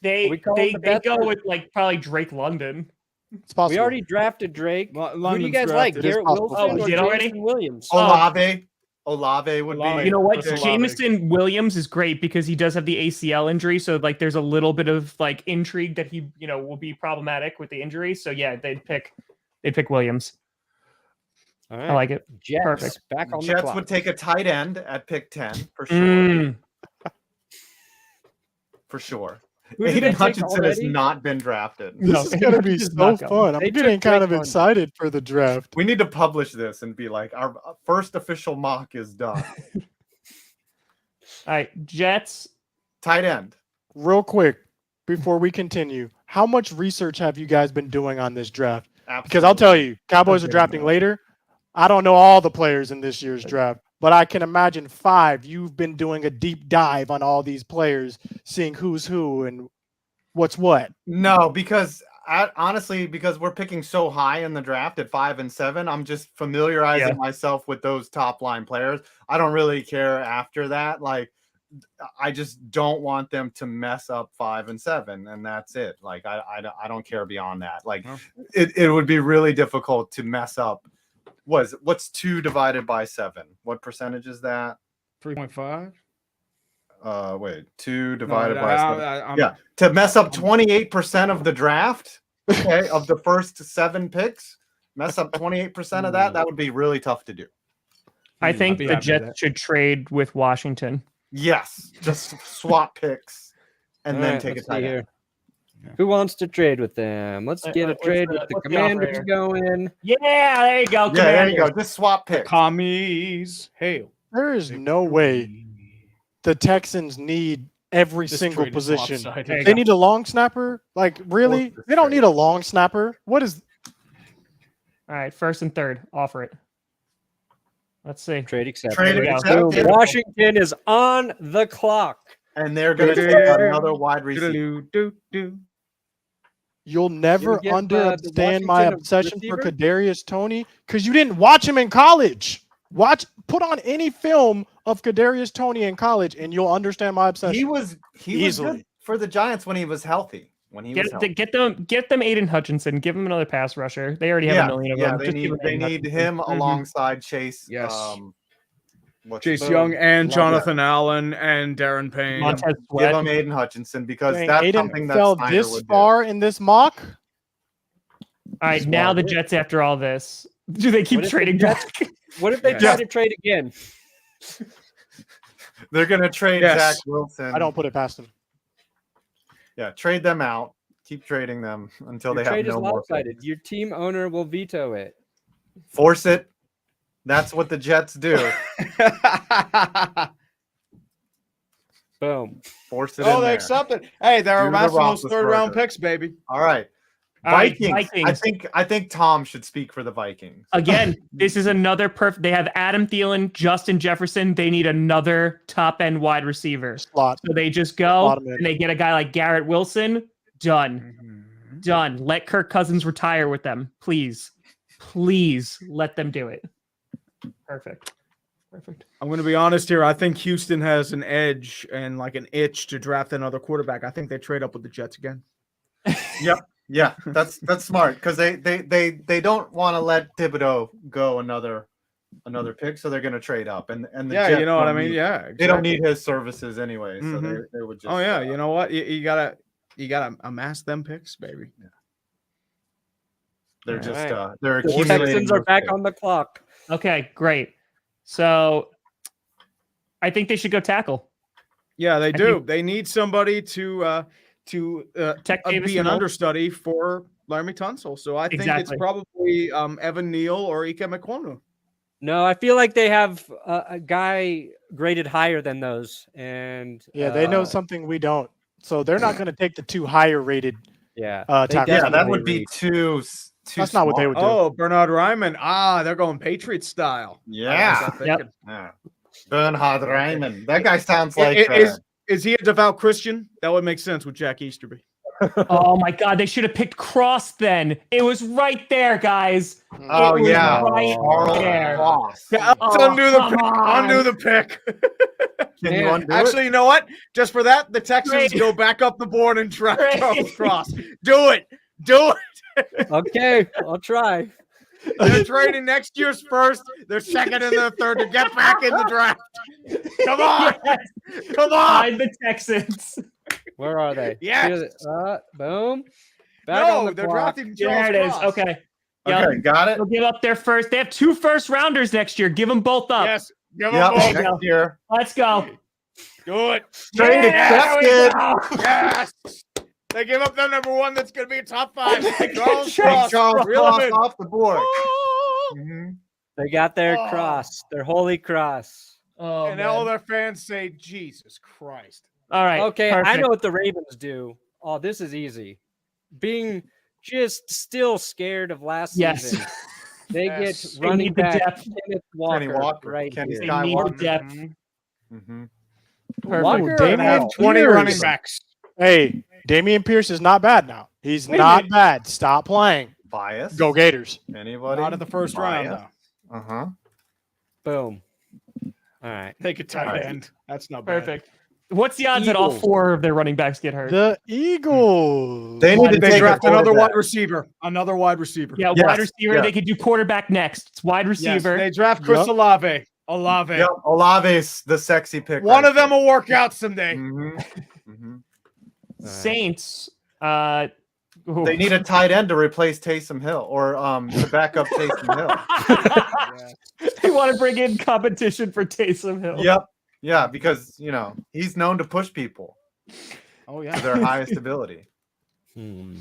They We call they, him the they best go one. with like probably Drake London. It's possible. We already drafted Drake. Who do you London's guys like? drafted. Garrett possible. Wilson Oh, or we did already? Jameson Williams? Olave would Olave. be. You know what? Chris Olave. Jameson Williams is great because he does have the ACL injury, so like there's a little bit of like intrigue that he will be problematic with the injury. So yeah, they'd pick Williams. All I like it. Jets Perfect. back on the Jets clock. would take a tight end at pick 10 for sure. Mm. For sure. Who did they Aiden take Hutchinson has already? not been drafted. No, This is gonna be it's so not going. fun. I'm They getting took kind Drake of London. excited for the draft. We need to publish this and be like, our first official mock is done. All right, Jets. Tight end. Real quick, before we continue, how much research have you guys been doing on this draft? Because I'll tell you, Cowboys are drafting later. I don't know all the players in this year's draft, but I can imagine 5. You've been doing a deep dive on all these players, seeing who's who and what's what. No, because honestly, because we're picking so high in the draft at 5 and 7, I'm just familiarizing myself with those top line players. I don't really care after that. Like, I just don't want them to mess up 5 and 7, and that's it. Like, I don't care beyond that. Like, it would be really difficult to mess up. What's 2 divided by 7? What percentage is that? 3.5. Wait, 2 divided by 7. Yeah, to mess Um, up 28% of the draft, okay, of the first 7 picks, mess up 28% of that. That would be really tough to do. I I'd think be the happy with that. Jets should trade with Washington. Yes, just swap picks and All then right, take a let's see tight end. here. Who wants to trade with them? Let's get a what's trade the- with the what's the Commanders offer going. Yeah, there you go. Yeah, there you go. Commanders. Just swap picks. Commies. Hail. There is no way the Texans need every This single trade is position. lopsided. There you They go. need a long snapper? Like, really? What's this They don't trade? need a long snapper. What is All right, 1st and 3rd. Offer it. Let's see. Trade accepted. Trade There we go. accepted. Washington is on the clock. And they're going to take another wide receiver. Do-do-do-do. You'll never get, the understand my Washington obsession for receiver? Kadarius Toney because you didn't watch him in college. Put on any film of Kadarius Toney in college, and you'll understand my obsession. He was Easily. good for the Giants when he was healthy. When he was healthy. Get them Aiden Hutchinson. Give him another pass rusher. They already have a million of them. they Just need give him they Aiden need Hutchinson. him alongside Chase. Yes. Chase Chase Young and Love Jonathan Allen and Darren Payne. Montez Give Sweat. him Aiden Hutchinson because Dang, that's Aiden something that fell Snyder this would far in this mock. All right, now the Jets. After all this, do they keep What if the trading Jets- back? What if they Yeah. try to trade again? do. They're going to trade Yes. Zach Wilson. I don't put it past him. Yeah, trade them out. Keep trading them until Your they have trade is no more. lopsided. Your team owner will veto it. Force it. That's what the Jets do. Boom. Force it Oh, in they there. accepted. Hey, they're Do the amassing those Roethlisberger. third-round picks, baby. All right. All right, Vikings. I think Tom should speak for the Vikings. Again, this is another perfect. They have Adam Thielen, Justin Jefferson. They need another top-end wide receiver. Slot. So they just go Slot him in. and they get a guy like Garrett Wilson. Done. Done. Let Kirk Cousins retire with them. Please. Please let them do it. Perfect. I'm going to be honest here. I think Houston has an edge and like an itch to draft another quarterback. I think they trade up with the Jets again. Yep. Yeah, that's smart because they don't want to let Thibodeau go another pick, so they're going to trade up. And the Yeah, Jets you know what I don't mean? need- Yeah, exactly. They don't need his services anyway, so Mhm. they would just. Oh yeah, you know what? You gotta amass them picks, baby. They're All just right. they're The accumulating. Texans are those back picks. on the clock. Okay, great. So I think they should go tackle. Yeah, they I do. think- They need somebody to Tech Davis be an Mills. understudy for Laramie Tunsil. So I think Exactly. it's probably Evan Neal or Ike Mekwonu. No, I feel like they have a guy graded higher than those, and Yeah, they know something we don't. So they're not going to take the 2 higher rated. Yeah, tackle. Yeah, that definitely would be read. too. That's not what they would do. Oh, Bernard Ryman. They're going Patriots style. Yeah. Yep. Yeah. Bernhard Reimann. That guy sounds like. Is he a devout Christian? That would make sense with Jack Easterby. Oh my God, they should have picked Cross then. It was right there, guys. Oh It was yeah, right Charles there. Cross. Let's Oh, undo the come pick. on. Undo the pick. Can you undo Actually, you know what? Just for that, the Texans Great. go back up the board and draft Great. Charles Cross. Do it. Do it. Okay, I'll try. They're trading next year's first, their second and their third to get back in the draft. Come on. Yes. Come on. Find the Texans. Where are they? Yes. Boom. Back on No, the they're clock. drafting There Charles it is. Cross. Okay. Yep. Okay, got it. They'll give up their first. They have 2 first rounders next year. Give them both up. Yes. Give Yep, them both. next year. Let's go. Do it. Trade Yeah, accepted. there we go. Yes. They give up their number 1 that's going to be a top 5. Charles Take Cross. Charles Reel him Cross in. off the board. Oh. Mhm. They got their Oh. cross, their holy cross. Oh, And man. all their fans say, Jesus Christ. All right. Okay, I perfect. know what the Ravens do. Oh, this is easy. Being just still scared of last Yes. season. They Yes. get They running need the back depth. Kenneth Walker, Walker, right Kenny here. They need the Skywalker. depth. Mhm. Perfect. Walker Damian had 20 Pierce. running backs. Hey, Damian Pierce is not bad now. He's Wait a not minute. bad. Stop playing. Bias. Go Gators. Anybody? Not in the first round, Bias? though. Uh-huh. Boom. All right. Take a tight Right. end. That's not bad. Perfect. What's the odds that all Eagles. 4 of their running backs get hurt? The Eagles. They need to They take draft a another quarterback. wide receiver. Another wide receiver. Yeah, Yes, wide receiver. yes. They could do quarterback next. It's wide Yes, receiver. they draft Chris Yep. Olave. Olave. Yep, Olave's the sexy pick. One right of them there. will work out someday. Mhm. Mhm. Saints. They need a tight end to replace Taysom Hill or to back up Taysom Hill. They want to bring in competition for Taysom Hill. Yep. Yeah, because he's known to push people Oh to yeah. their highest ability. Hmm.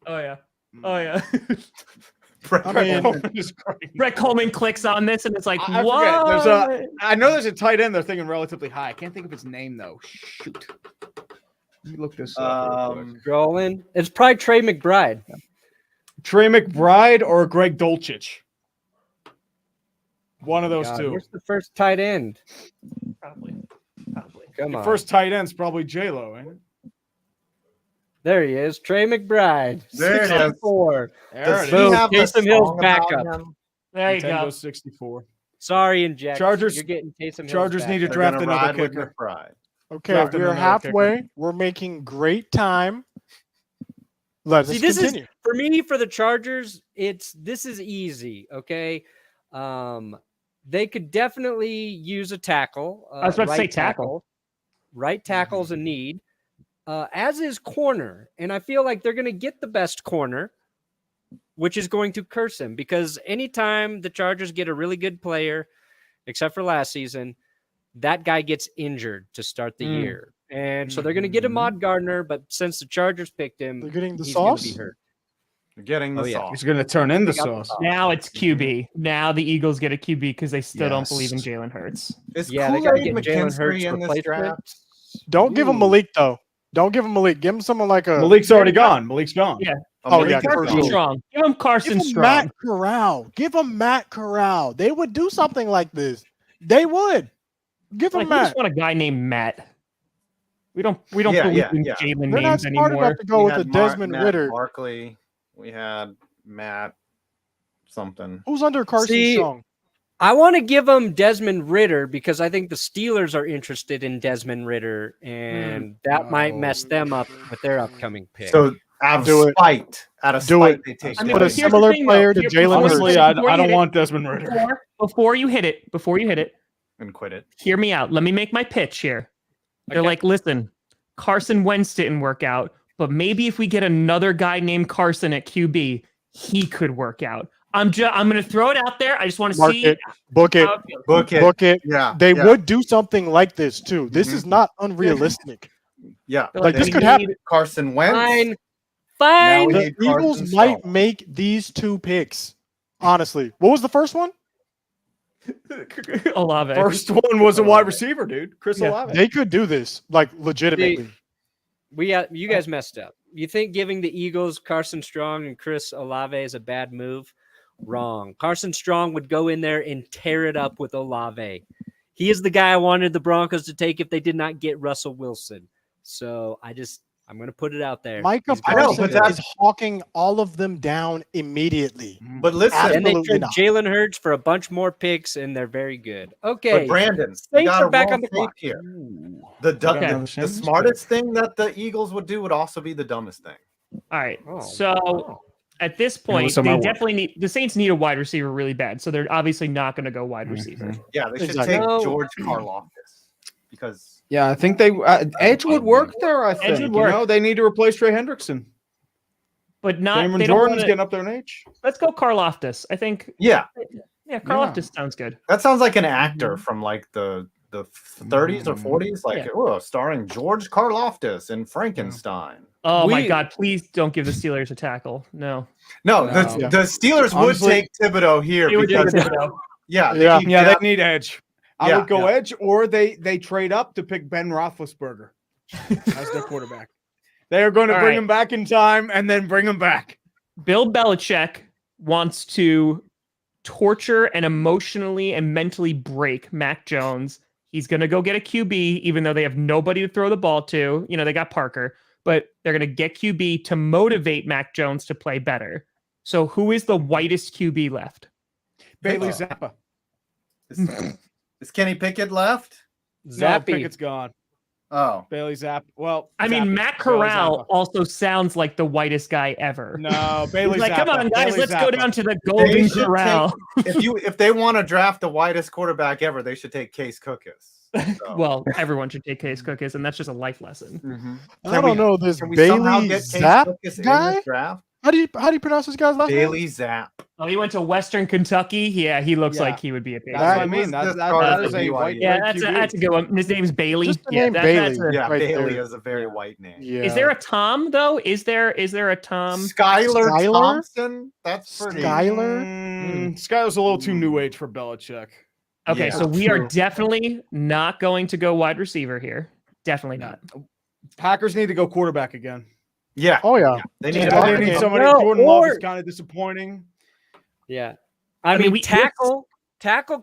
Oh yeah. Oh yeah. I mean, It's great. Brett Coleman clicks on this and it's like, I what? forget. I know there's a tight end they're thinking relatively high. I can't think of his name though. Shoot. Let me look this up. Real quick. Scrolling. It's probably Trey McBride. Trey McBride or Greg Dulcich. One of those God, two. where's the first tight end? Probably. Come The on. first tight end's probably J-Lo, ain't it? There he is. Trey McBride. There it is. 64. There Does it he is. Boom. have a Taysom Hill's song about backup. him? There you Nintendo go. 64. Sorry, Inject. Chargers- You're getting Taysom Hill's Chargers need to backup. They're draft gonna another ride with kicker. McBride. okay, Drafting we're another halfway. kicker. We're making great time. Let's See, this continue. is for me for the Chargers. This is easy. Okay, they could definitely use a tackle. I was about to say right tackle. Right tackle's a need, as is corner, and I feel like they're going to get the best corner, which is going to curse him because anytime the Chargers get a really good player, except for last season, that guy gets injured to start the year. And so they're going to get Ahmad Gardner, but since the Chargers picked him, They're getting the he's going to sauce. be hurt. You're getting the Oh, yeah. sauce. He's going to turn into They got the sauce. sauce. Now it's QB. Now the Eagles get a QB because they still don't Yes. believe in Jalen Hurts. Is Yeah, they got to Kool-Aid get Jalen Hurts McKinstry in this replacement. draft? Don't give him Malik though. Don't give him Malik. Give him someone like a Malik's already gone. Malik's gone. Yeah. Oh yeah, Carson Carson Strong. Give him Carson Give him Strong. Matt Corral. Give him Matt Corral. They would do something like this. They would. Give him Like, we Matt. just want a guy named Matt. We don't Yeah, believe yeah, in yeah. Jalen They're not names smart anymore. enough to go We with a had Desmond Matt Ritter. Barkley. We had Matt something. Who's under Carson See, Strong? I want to give them Desmond Ritter because I think the Steelers are interested in Desmond Ritter, and that might mess them up with their upcoming pick. So out Do of it. spite, Do it. they take I mean, Put a but here's the similar thing, player though. to Here- Jalen before- Hurts. Honestly, before I you don't hit want Desmond Ritter. Before you hit it, and quit it. hear me out. Let me make my pitch here. They're Okay. like, listen, Carson Wentz didn't work out, but maybe if we get another guy named Carson at QB, he could work out. I'm going to throw it out there. I just want to Mark see it. Book it. how it feels. Book it. Book it. Yeah. They yeah, would do something like this too. This Mhm. is not unrealistic. Yeah. They're Like, They this we could need happen. Carson Wentz. Fine. Now Fine. we The need Carson Eagles Strong. might make these two picks. Honestly, what was the first one? Olave. First one was a wide receiver, dude. Chris Yeah. Olave. They could do this, like legitimately. You guys messed up. You think giving the Eagles Carson Strong and Chris Olave is a bad move? Wrong. Carson Strong would go in there and tear it up with Olave. He is the guy I wanted the Broncos to take if they did not get Russell Wilson. So I'm going to put it out there. Micah He's I know, Parsons but that- is hawking all of them down immediately. But listen, And they Absolutely traded not. Jalen Hurts for a bunch more picks, and they're very good. Okay. but Brandon, you Saints got are back on the tape clock. here. Ooh. Okay. The smartest thing that the Eagles would do would also be the dumbest thing. All right. Oh, So wow. at this point, listen to my they word. definitely need the Saints need a wide receiver really bad. So they're obviously not going to go wide receiver. Yeah, they should Exactly. take No. George Karlaftis because Yeah, I think they Edge would work there. I think would work. You know, they need to replace Trey Hendrickson. But not Cameron they don't Jordan's wanna, getting up there in age. Let's go Karloftis. I think yeah, Karloftis sounds good. that sounds like an actor from like the 30s or 40s, like Yeah. starring George Karlaftis in Frankenstein. Oh my We- God! Please don't give the Steelers a tackle. No, No, No. the Steelers Honestly, would take Thibodeau here They would do because Thibodeau. yeah, Yeah. need Yeah, depth. they need Edge. I Yeah, would go yeah. Edge, or they trade up to pick Ben Roethlisberger as their quarterback. They are going to All bring right. him back in time and then bring him back. Bill Belichick wants to torture and emotionally and mentally break Mac Jones. He's going to go get a QB, even though they have nobody to throw the ball to. You know, they got Parker, but they're going to get QB to motivate Mac Jones to play better. So who is the whitest QB left? Bailey Zappa. Is Kenny Pickett left? No, Zappy. Pickett's gone. Oh, Bailey Zappa. Well, I mean, Zappa. Matt Bailey Corral Zappa. also sounds like the whitest guy ever. No, Bailey He's like, come Zappa. on, guys, Bailey let's go Zappa. down to the Golden should Corral. if they want to draft the whitest quarterback ever, they should take Case Cookus. So. Well, everyone should take Case Cookus, and that's just a life lesson. Mhm. I don't know this Can we somehow Bailey get Case Zapp Cookus in guy. this draft? How do you pronounce this guy's last name? Bailey Zapp. Oh, he went to Western Kentucky. Yeah, he looks Yeah. like he would be a big. That's what I That mean. was That, this that, card that at is the a BYU. white Yeah, bread that's QB. a good one. His name's Bailey. Just the Yeah, name that's Bailey. a- Yeah, Right Bailey there. is a very white name. Yeah. Is there a Tom though? Is there a Tom? Skylar Skylar? Thompson? That's pretty. Skylar? Skylar's a little too new age for Belichick. Okay, Yeah, so we are true. definitely not going to go wide receiver here. Definitely not. Packers need to go quarterback again. Yeah, Oh yeah. they need They a need Yeah. somebody. No, Jordan Love or- is kind of disappointing. Yeah. I mean, we- tackle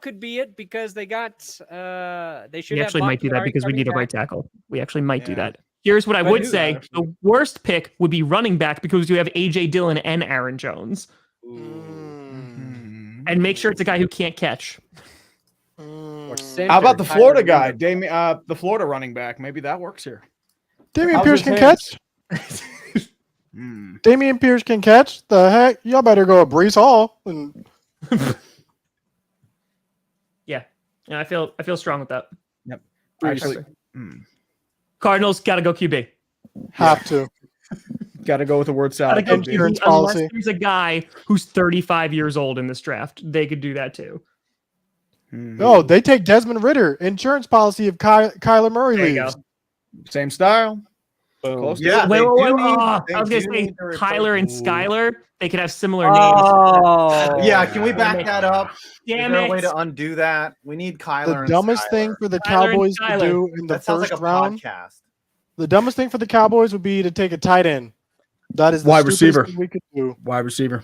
could be it because they got they should We have actually might do that Bakhtiari because we coming need a back. right tackle. We actually might do Yeah. that. Here's what I Might would do that, say: actually. the worst pick would be running back because you have AJ Dillon and Aaron Jones, Mm. and make sure it's a guy who can't catch. Or How about the center, Florida Tyler guy, Miller. the Florida running back? Maybe that works here. Damian How's Pierce his can hands? catch. Hmm. Damian Pierce can catch. The heck? Y'all better go with Brees Hall. And Yeah, I feel strong with that. Actually, Cardinals got to go QB. have to. got to go with the word Gotta salad. go Insurance QB unless policy. there's a guy who's 35 years old in this draft. They could do that too. No, they take Desmond Ritter. Insurance policy if Kyler Murray There you leaves. go. Same style. Boom. Yeah, Wait, they wait, do wait, need- oh, they I was gonna do say need to replace- Kyler and Ooh. Skyler. They could have similar names. Oh, Yeah, can we back Damn it. that up? Is Damn there a it! way to undo that? We need Kyler The and dumbest Skyler. thing for the Kyler and Cowboys to Skyler. do in the That sounds like first a round. podcast. The dumbest thing for the Cowboys would be to take a tight end. That is the Wide stupidest receiver. thing we could do. Wide receiver.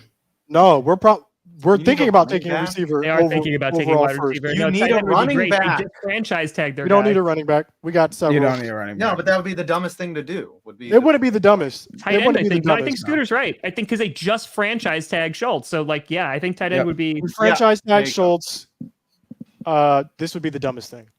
No, we're You need thinking a about running taking a back? receiver. They are thinking about taking a wide overall first. receiver. You No, need tight a end would be running great. They back. just franchise tag their We don't guy. need a running back. We got several. You don't need a running back. No, but that would be the dumbest thing to do. Would be It wouldn't be the dumbest. Tight It end, wouldn't I be the think. No, I dumbest. think Scooter's right. I think because they just franchise tag Schultz. So, like, yeah, I think tight end Yep. would be. We franchise there tag you go. Schultz. This would be the dumbest thing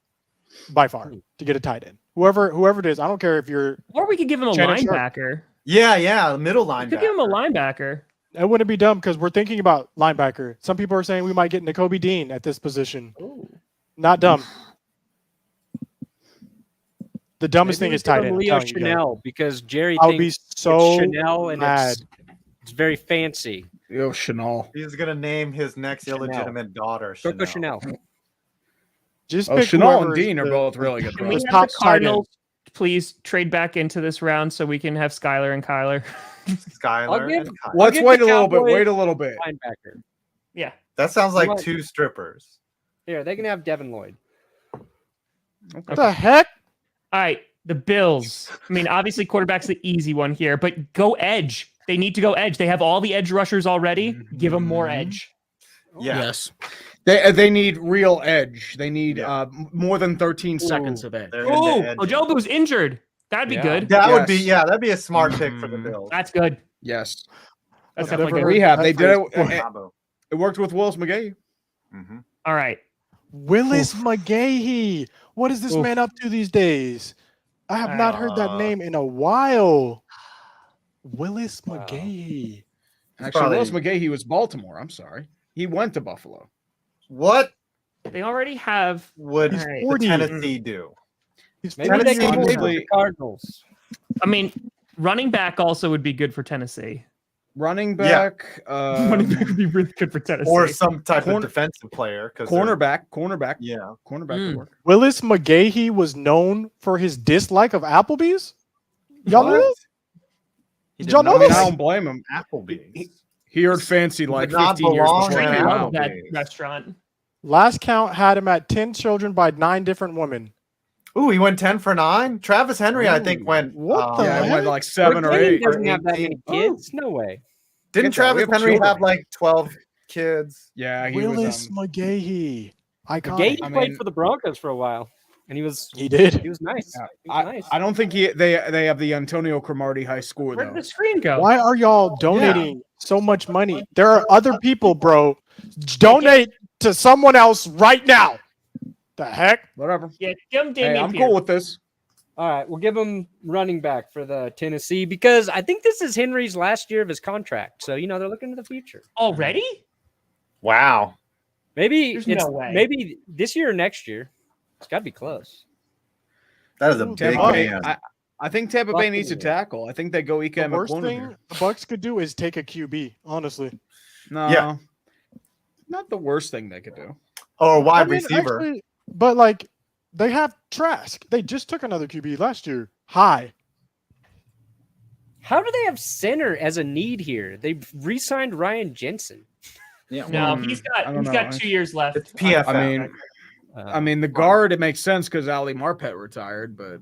by far to get a tight end. Whoever it is, I don't care if you're. Or we could give him a Shannon Sharp. linebacker. Yeah, middle We linebacker. could give him a linebacker. It wouldn't be dumb because we're thinking about linebacker. Some people are saying we might get Nakobe Dean at this position. Not dumb. The dumbest Maybe thing we is give tight him end. I'm Leo telling you guys. Chanel because Jerry I would be thinks so it's Chanel and mad. it's very fancy. Yo, Chanel. He's gonna name his next Chanel. illegitimate daughter Coco Chanel. Just Oh, pick Chanel and whoever is Dean are the- both really good. Can we Those have top the tight ends. Cardinals please trade back into this round so we can have Skyler and Kyler? Skyler give- and Kyler. I'll Let's give wait the a little bit. Cowboys- Wait a little bit. Linebacker. Yeah. That sounds like What? 2 strippers. Here, they can have Devin Lloyd. What the heck? All right. The Bills. I mean, obviously, quarterback's the easy one here, but go edge. They need to go edge. They have all the edge rushers already. Give them more edge. Yeah. Yes. They need real edge. They need Yeah. more than 13 seconds of edge. They're into Oh, edge. Ojobu's injured. That'd be Yeah. good. That would be Yes. that'd be a smart pick for the Mhm. Bills. That's good. Yes. That's I've definitely never good. heard Rehab. that They did phrase it. Combo. It worked with Willis McGahee. Mhm. All right. Willis McGahee. What is this Oof. man up to these days? I have not heard that name in a while. Willis Wow. McGahee. Actually, probably- Willis McGahee was Baltimore. I'm sorry. He went to Buffalo. What They already have. would He's the 40. Tennessee do? He's Maybe they Tennessee can move honestly- the Cardinals. I mean, running back also would be good for Tennessee. Running Yeah. back. Running back would be really good for Tennessee. Or some type Corner- of defensive player? cornerback. Yeah. Cornerback would work. Willis McGahee was known for his dislike of Applebee's. Y'all know What? this? He Did y'all did know I mean, not I this? don't blame him. like Applebee's. He heard fancy like not 15 years belong before. in he an came love out. that Applebee's. restaurant. Last count had him at 10 children by 9 different women. Ooh, he went 10 for 9. Travis Henry, I think, Ooh. went. What the Yeah, it heck? went like 7 or McGahee 8. doesn't have that many 18. kids. No way. Didn't Get that, we Travis have Henry have children. like 12 kids? Yeah, he Willis was. McGahee. Iconic. McGahee I played mean- for the Broncos for a while, and he was He did. nice. Yeah, He was nice. I don't think they have the Antonio Cromartie high score Where did though. the screen go? Why are y'all donating so much money? There are other people, bro. Donate to someone else right now. The heck? Whatever. Yeah, give him Hey, Damian I'm Pierce. cool with this. All right, we'll give him running back for the Tennessee because I think this is Henry's last year of his contract. So they're looking to the future. Already? Wow. Maybe There's it's no way. maybe this year or next year. It's got to be close. That is a Ooh, big Tampa Bay, man. I think Tampa Bay needs a tackle. I think they go The Ike worst McCormick thing here. the Bucs could do is take a QB, honestly. No. Yeah. Not the worst thing they could do. Or a wide I mean, receiver. actually, but like they have Trask. They just took another QB last year. High. How do they have center as a need here? They've re-signed Ryan Jensen. Yeah. No, Mm, he's I got don't know. 2 years left. It's PFF. I mean, the guard, it makes sense because Ali Marpet retired, but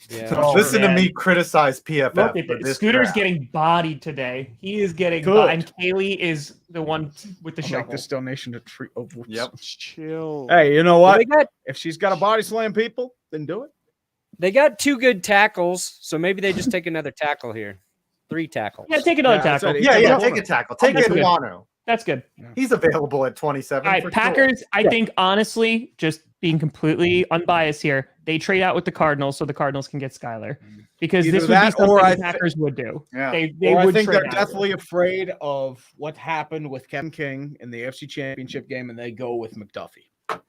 yeah. Oh, Listen man. to me criticize PFF. Look at for this. this Scooter's draft. getting bodied today. He is getting Good. bodied. And Kaylee is the one with the I'll make shovel. this donation to treat. Oh, whoops. Yep. Chill. Hey, you know Well, what? If she's got a body slam people, then do it. they got 2 good tackles, so maybe they just take another tackle here. 3 tackles. Yeah, take another Yeah, that's tackle. it. Yeah, Yeah, take a tackle. Take That's good. Iguanu. That's good. He's available at 27. All right, for Packers, I think, honestly, just being completely unbiased here, they trade out with the Cardinals so the Cardinals can get Skyler. Because Either this would be that something or the Packers would do. Yeah. They Or I would think trade they're out. definitely afraid of what happened with Kevin King in the AFC Championship game, and they go with McDuffie.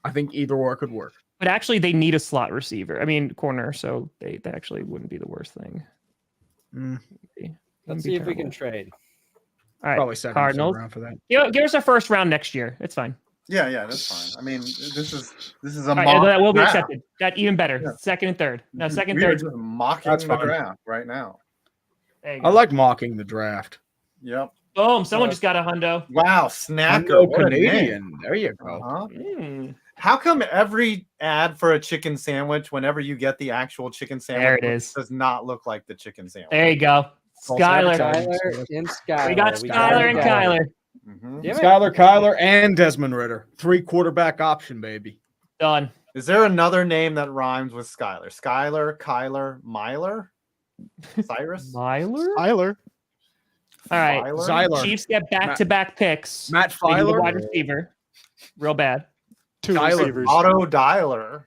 I think either or could work. But actually, they need a slot receiver. I mean, corner, so that actually wouldn't be the worst thing. Mm, Let's Wouldn't be see if we terrible. can trade. All right, probably second Cardinals. round for that. Give us our first round next year. It's fine. Yeah, that's fine. I mean, this is a All right, mock that will be draft. accepted. That even better. Yeah. Second and third. No, second, We are third. just mocking That's the fine. draft right now. There you I go. like mocking the draft. Yep. Boom! Someone just got a hundo. Wow, snacker. Hundo What a name. Canadian. There you go. Uh-huh. Mm. How come every ad for a chicken sandwich, whenever you get the actual chicken sandwich, There it is. does not look like the chicken sandwich? There you go. False Skyler. advertising. Skyler and Skyler. We got Skyler and Kyler. Mhm. Damn it. Skyler, Kyler, and Desmond Ritter. 3 quarterback option, baby. Done. Is there another name that rhymes with Skyler? Skyler, Kyler, Myler, Cyrus, Myler? Tyler. All right. Fyler? Zyler. Chiefs get back-to-back picks. Matt They need a Filer. wide receiver. Real bad. 2 Tyler. receivers. Auto Dialer.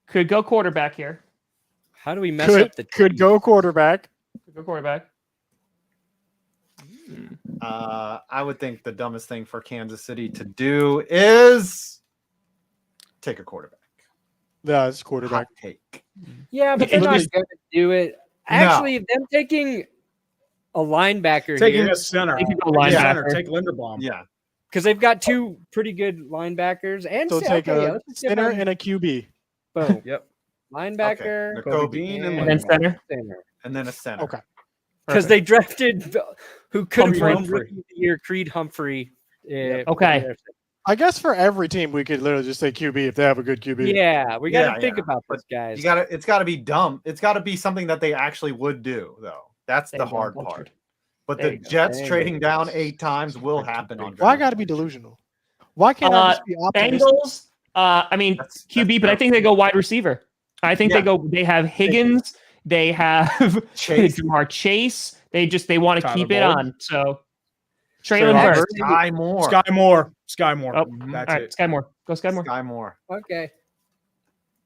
Could go quarterback here. How do we mess up the Could team? go quarterback. Could go quarterback. I would think the dumbest thing for Kansas City to do is take a quarterback. Yeah, it's quarterback. Hot take. Yeah, but they're not Literally- going to do it. Actually, them taking a linebacker Taking here a center. They could go Take a linebacker. center. Take Linderbaum. Yeah. because they've got 2 pretty good linebackers and So take okay, a let's just give center them- and a QB. boom. Yep. Linebacker, Okay. Kobe Dean and And then Linderbaum. center. center. And then a center. Okay. Because they drafted who could have Humphrey. won Rookie of the Year, Creed Humphrey. Okay. I guess for every team, we could literally just say QB if they have a good QB. Yeah, we got to Yeah, think yeah. about But this, guys. It's gotta be dumb. It's gotta be something that they actually would do, though. That's There the you go, hard Vulture. part. But There the you go. Jets There you trading go. down 8 times will happen on Why draft got to be day. delusional? Why can't I just be optimistic? Bengals. I mean That's QB, but I think they go wide receiver. I think Yeah. they have Higgins. They have Chase. Jamar Chase. They want to Tyler keep it Boyd. on. So Trey Traylon Lance. Burks. Sky Moore. Sky Moore. Sky Moore. Oh, That's all right, it. Sky Moore. Go Sky Moore. Sky Moore. Okay.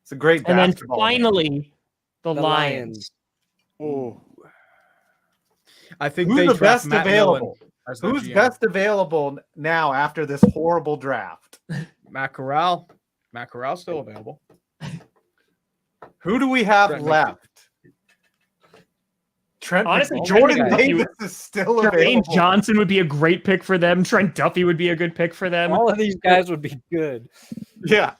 It's a great And then basketball name. finally, the The Lions. Oh, I think Who's they the draft best Matt available? Millen as their Who's GM. best available now after this horrible draft? Matt Corral. Matt Corral's still available. Who do we have Trent left? Trent Honestly, Jordan Trent McDuffie Davis is still Jermaine available. Johnson would be a great pick for them. Trent Duffy would be a good pick for them. All of these guys would be good. Yeah,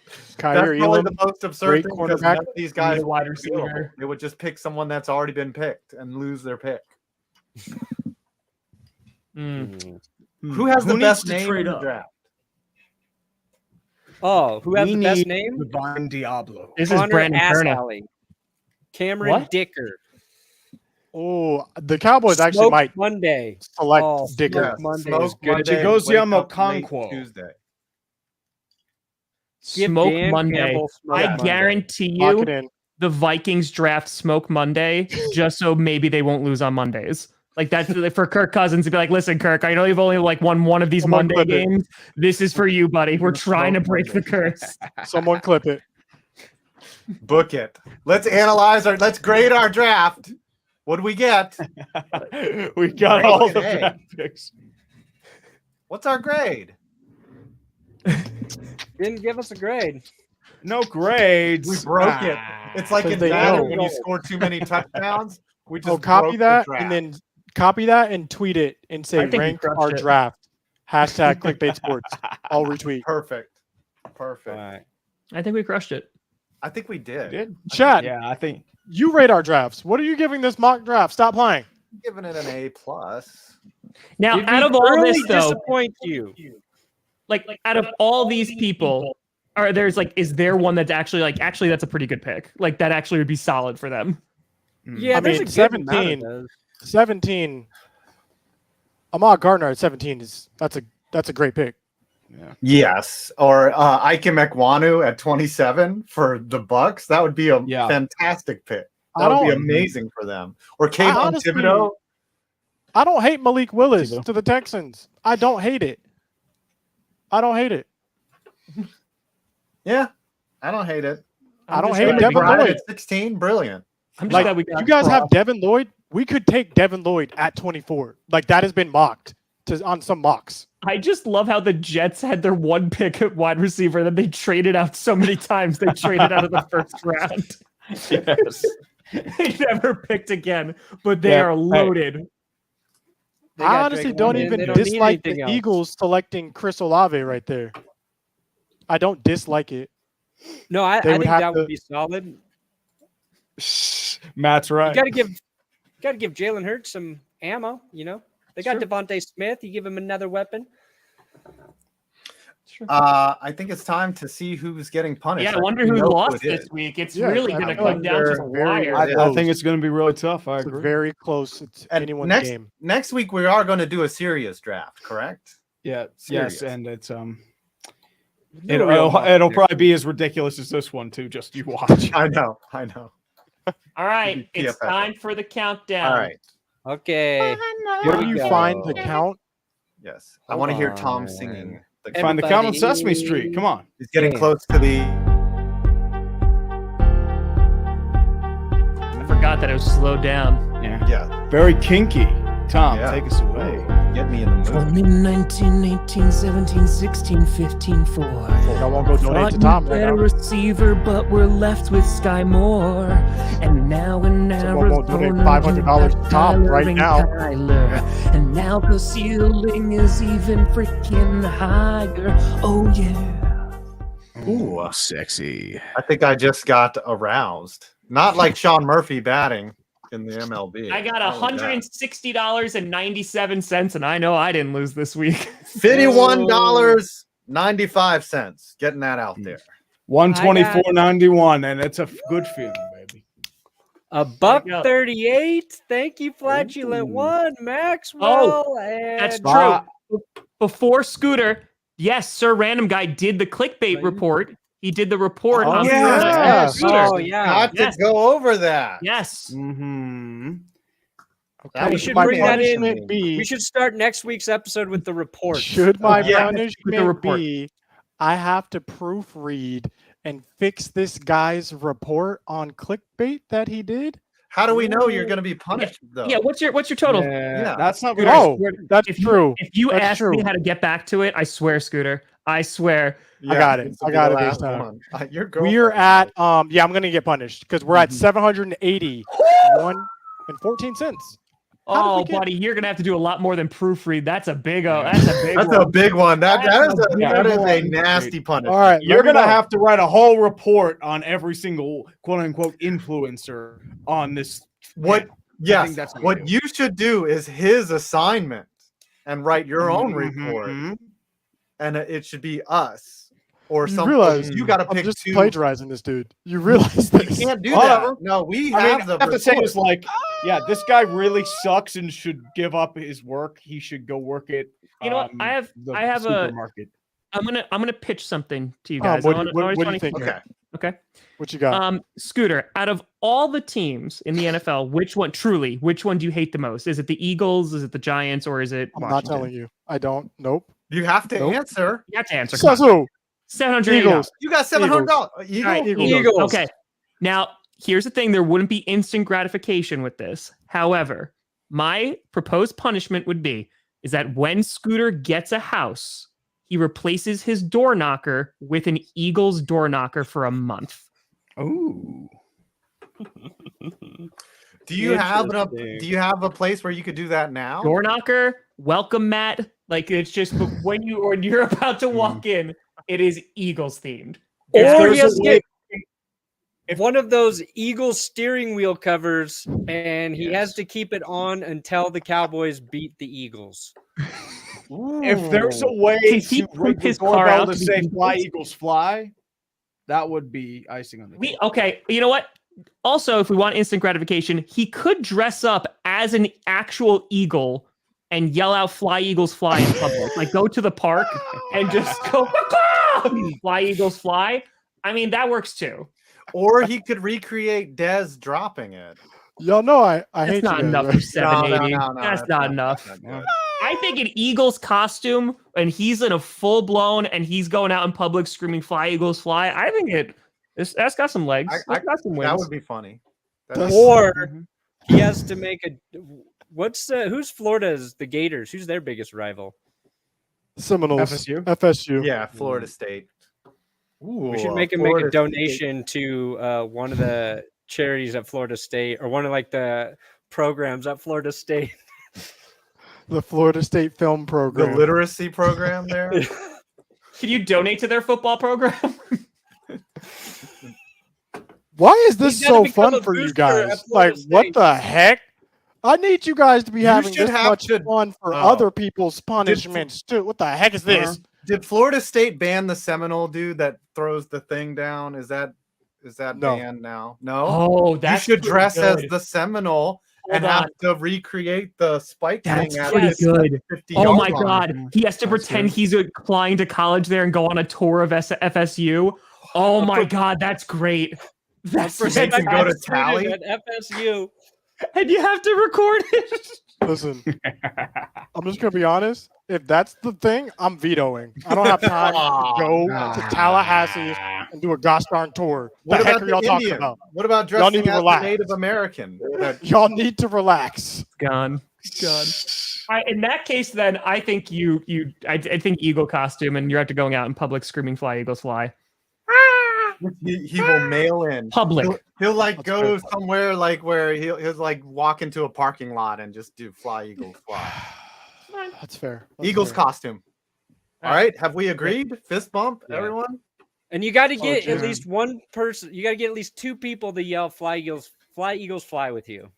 that's Kyrie probably Elam. the most absurd great thing because cornerback. none of these Need guys a wide would be available. receiver. They would just pick someone that's already been picked and lose their pick. Mm. Who has the needs best to name trade in the up? draft? Oh, who has We the best need name? Divine Diablo. This is Connor Brandon Kerna. Assalley. Cameron What? Dicker. Oh, the Cowboys actually Smoke might Monday. select Oh, Dicker. Yeah, Monday Smoke is good. Monday, Chigozie wake up late Okonkwo. Tuesday. Give Smoke Dan Monday. Campbell Smoke I Monday. guarantee Lock you it in. the Vikings draft Smoke Monday just so maybe they won't lose on Mondays. Like that's for Kirk Cousins to be like, listen, Kirk, I know you've only like won one of these Someone Monday clip it. games. This is for you, buddy. We're trying to Smoke break the curse. Someone clip it. Book it. Let's let's grade our draft. What do we get? We got Great all the today. draft picks. What's our grade? Didn't give us a grade. No grades. We broke it. It's like 'Cause in they Madden know. when you score too many touchdowns. We just Oh, copy broke the that draft. and then copy that and tweet it and say I think we rank crushed our it. draft. Hashtag Clickbait Sports. I'll retweet. Perfect. All right. I think we crushed it. I think we did. Did? Chat, Yeah, I think. you rate our drafts. What are you giving this mock draft? Stop playing. I'm giving it an A plus. Now, Did we out of all thoroughly this, though, disappoint you? like out of all these people, is there one that's actually that's a pretty good pick? Like that actually would be solid for them. Yeah, I there's mean, a good amount of 17. those. 17. Ahmad Gardner at 17 that's a great pick. Yes. Or Ike Mekwanu at 27 for the Bucs. That would be a Yeah. fantastic pick. I That would be don't- amazing for them. Or Kayvon honestly- Thibodeau. I don't hate Malik Willis Thibodeau. to the Texans. I don't hate it. I don't hate it. Yeah. I don't hate it. I don't just hate glad Devin we got- Lloyd. At 16, brilliant. I'm just Like, glad we got you guys have Croft. Devin Lloyd. We could take Devin Lloyd at 24. Like that has been mocked on some mocks. I just love how the Jets had their one pick at wide receiver that they traded out so many times. They traded out of the first round. Yes. They never picked again, but they Yeah, are hey. loaded. They I got honestly Drake don't London. even They don't need dislike the anything else. Eagles selecting Chris Olave right there. I don't dislike it. No, I They would think have that to- would be solid. Matt's You right. got to give Jalen Hurts some ammo. You know, they got Sure. Devontae Smith. You give him another weapon. I think it's time to see who's getting punished. Yeah, I wonder who We know lost it this is. week. It's Yeah, really I going to feel come like down to they're the very- wire. I think it's going to be really tough. I It's agree. very close. It's And anyone's next game. next week we are going to do a serious draft, correct? Yeah. Serious. Yes, and it's No it'll, real it'll, monster. it'll probably be as ridiculous as this one too. Just you watch. I know. All right, it's PFF. time for the countdown. All right. Okay. Where do we you go. find the count? Yes. I want to hear Tom on. singing. Find the count on Sesame Street. Come on. He's getting Yeah. close to the. I forgot that it was slowed down. Yeah. Very kinky. Tom, Yeah. take us away. Get me in the mood. 20, 19, 18, 17, 16, 15, 4. I won't go donate to Tom right now. receiver, but we're left with Sky Moore. And now in Someone won't donate $500 to Tom right now. And now the ceiling is even freaking higher. Oh yeah. Ooh, Sexy. I think I just got aroused. Not like Sean Murphy batting in the MLB. I got Oh, yeah. $160.97, and I know I didn't lose this week. $51.95. Getting that out there. 124.91, and it's a good feeling, baby. A $1.38. Thank you, Flatulent One, Maxwell. That's and true. Before Scooter, yes, Sir Random Guy did the clickbait report. He did the report on yeah. Scooter. Oh yeah. Got Yes. to go over that. Yes. Mm-hmm. That We was should my bring that in. punishment. We should start next week's episode with the report. Should my Yeah. punishment report. be I have to proofread and fix this guy's report on clickbait that he did? How do we know you're going to be punished, though? Yeah, what's your total? Yeah, Yeah. that's not Scooter, very. Oh, that's if true. If you That's ask me true. how to get back to it, I swear, Scooter, I swear. I got it. this will I be got the it this last time. one. Your We're girlfriend. at yeah, I'm gonna get punished because we're at 781 cents. How did Oh, we get- buddy, you're gonna have to do a lot more than proofread. That's a big. That's a big. That's one. a big one. That is a one. nasty punishment. All right, You're let me gonna know. have to write a whole report on every single quote unquote influencer on this. What? panel. I Yes. think that's what What we do. you should do is his assignment and write your own report, Mhm. and it should be us or You something. realize You got to I'm pick just two. plagiarizing this dude. You realize this? You can't do Whatever. that. No, we I have mean, the I have to say report. is like, yeah, this guy really sucks and should give up his work. He should go work at. You know what? I have a. supermarket. I'm gonna pitch something to you Oh, guys. what I do wanna- you I wanna- think? Okay. Okay. What you got? Scooter, out of all the teams in the NFL, which one do you hate the most? Is it the Eagles? Is it the Giants? Or is it I'm not Washington? telling you. I don't. Nope. You have to Nope. answer. You have to answer. Come on. Sasu. $780. Eagles. You got $700. All right, Eagles. Eagles. Okay. Now, here's the thing. There wouldn't be instant gratification with this. However, my proposed punishment would be is that when Scooter gets a house, he replaces his door knocker with an Eagles door knocker for a month. Ooh. Do you have a place where you could do that now? Door knocker, welcome mat. Like it's just when you're about to walk in, it is Eagles themed. Or there's he has a to way- get one of those Eagles steering wheel covers, and he has to keep it on until the Cowboys beat the Eagles. If there's a way Can he to put rig the his car doorbell out to to say the "Fly Eagles? Eagles Fly," that would be icing on the cake. Okay, you know what? Also, if we want instant gratification, he could dress up as an actual eagle and yell out "Fly Eagles Fly" in public. Like go to the park and just go "Fly Eagles Fly." I mean, that works too. Or he could recreate Dez dropping it. Y'all know I That's hate not you enough guys, for right? 780. No, That's not enough. not good. I think an Eagles costume and he's in a full blown and he's going out in public screaming "Fly Eagles Fly." I think that's got some legs. That's got some wings. That would be funny. Or he has to make a who's Florida's the Gators? Who's their biggest rival? Seminoles. FSU? FSU. Yeah, Florida State. Ooh, We should make him Florida make a donation to one of the charities at Florida State or one of like the programs at Florida State. The Florida State Film The Program. literacy program there. Can you donate to their football program? Why is this He's gotta so become fun a for you booster at guys? Florida Like, what State. the heck? I need you guys to be having should this have much to- fun for Oh. other people's punishments too. What the heck is this? Did Florida State ban the Seminole dude that throws the thing down? Is that No. banned now? No. Oh, You that's should pretty dress good. as the Seminole and Hold have on. to recreate the spike That's thing at pretty this good. 50-yard Oh my line. God. He has to That's pretend good. he's applying to college there and go on a tour of FSU. Oh my God, that's great. That's They can go to fantastic. Tally. At FSU. And you have to record it. Listen, I'm just gonna be honest. If that's the thing, I'm vetoing. I don't have time to go to Tallahassee and do a gosh darn tour. What the heck about are the y'all talking Indian? about? What about Y'all need dressing to as a relax. Native American? Y'all need to relax. Gone. In that case, then I think I think eagle costume, and you're have to going out in public screaming "Fly Eagles Fly." He will mail in. Public. He'll like That's go fair. somewhere like where he'll like walk into a parking lot and just do "Fly Eagles Fly." That's fair. That's Eagles fair. costume. All right, have we agreed? Fist bump, Yeah. everyone. And you got to get at Jim. least one person. You got to get at least two people to yell "Fly Eagles, fly" with you.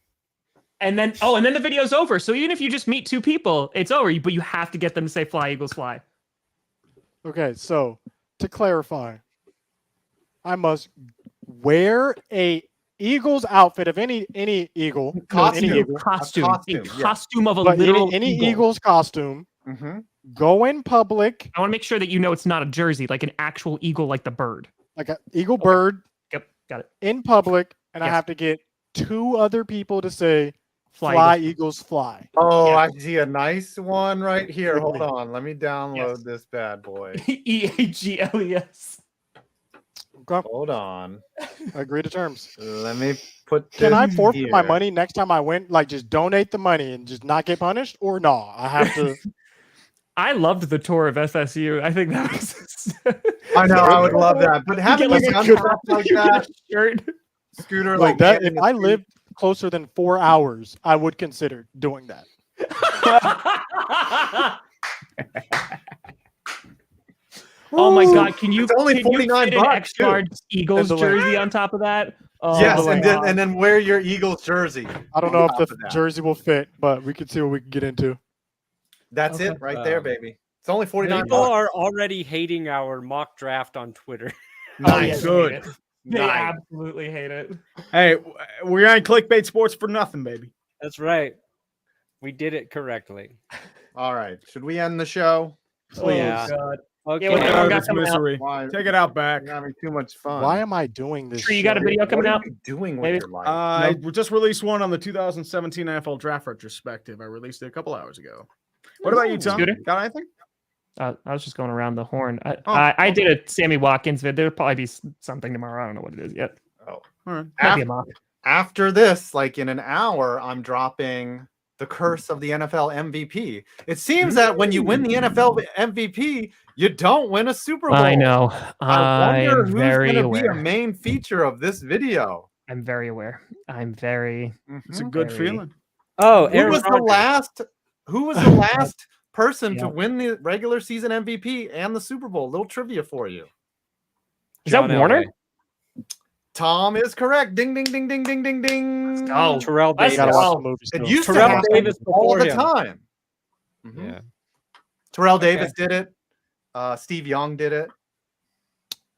And then the video's over. So even if you just meet two people, it's over. But you have to get them to say "Fly Eagles Fly." Okay, so to clarify, I must wear a Eagles outfit of any eagle, no, Costume. any eagle, Costume. costume, A yeah. costume of a but literal any eagle. Eagles costume. Mm-hmm. Go in public I want to make sure that you know it's not a jersey, like an actual eagle, like the bird. like an eagle bird Yep, got it. in public, and I Yes. have to get two other people to say Fly "Fly Eagles. Eagles Fly." Oh, Yeah. I see a nice one right here. Hold Really? on, let me download Yes. this bad boy. EAGLES. Okay, Hold on, I agree to terms. let me put. Can I this forfeit my here. money next time I win? Like, just donate the money and just not get punished, or no? I have to. I loved the tour of FSU. I think that was. I know, I would love that, but You having get a like gun a pop like you get that, a shirt. Scooter, Like that, if getting I the- lived closer than 4 hours, I would consider doing that. Oh my Ooh. God! Can you? It's only can you 49 fit an bucks, extra too. large Eagles And the link. jersey on top of that? Oh, Yes, my and God. then wear your Eagles jersey. I don't on know if top the of that. jersey will fit, but we can see what we can get into. That's Okay. it right there, baby. It's only 49 People bucks. are already hating our mock draft on Twitter. Oh, yeah, Nice. they Good. hate it. They Nice. absolutely hate it. Hey, we're on Clickbait Sports for nothing, baby. That's right. We did it correctly. All right, should we end the show? Oh, Yeah. God. Okay. Yeah, what Get everyone out of got this coming out? misery. Why? Take it out back. We're having too much fun. Why am I doing this? Tree, you got a shit? video coming what out? are you doing with Maybe? your life? I just released one on the 2017 NFL Draft retrospective. I released it a couple hours ago. What about you, Tom? Scooter? Got anything? I was just going around the horn. Oh, I did a Sammy Watkins vid. There'll probably be something tomorrow. I don't know what it is yet. All right. Might be a mock. After this, like in an hour, I'm dropping the curse of the NFL MVP. It seems that when you win the NFL MVP, you don't win a Super Bowl. I know. I wonder I'm who's very going to be a aware. main feature of this video. I'm very aware. I'm very. It's a Mhm. good Very- feeling. Oh, Who Aaron was the Rodgers. last? Who was the last person Yeah. to win the regular season MVP and the Super Bowl? Little trivia for you. Is that John Warner? Elway. Tom is correct. Ding, ding, ding, ding, ding, ding, ding. go. Terrell Let's You Davis. gotta go. watch the movie It still. used to Terrell happen Davis all before the him. time. Mhm. Yeah. Terrell Davis did it. Steve Young did it.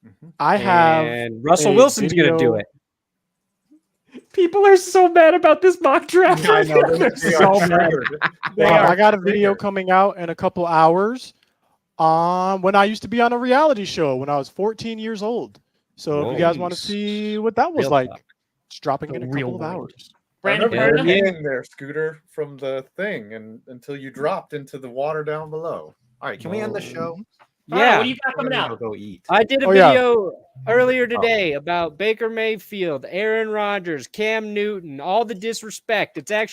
Mhm. I have And Russell a Wilson's going to do video- it. People are so mad about this mock draft. I know, They're they so are mad. triggered. They I are got a video triggered. coming out in a couple hours on when I used to be on a reality show when I was 14 years old. So if you guys want to Nice. see what that was Real like, talk. it's dropping The in a real couple of world. hours. Brandon, Yeah. Brandon? hanging there, Scooter, from the thing, and until you dropped into the water down below. All right, can we end the show? All right, Yeah. what do you got coming I'll out? go eat. I did a Oh, yeah. video earlier today about Baker Mayfield, Aaron Rodgers, Cam Newton, all the disrespect. It's actually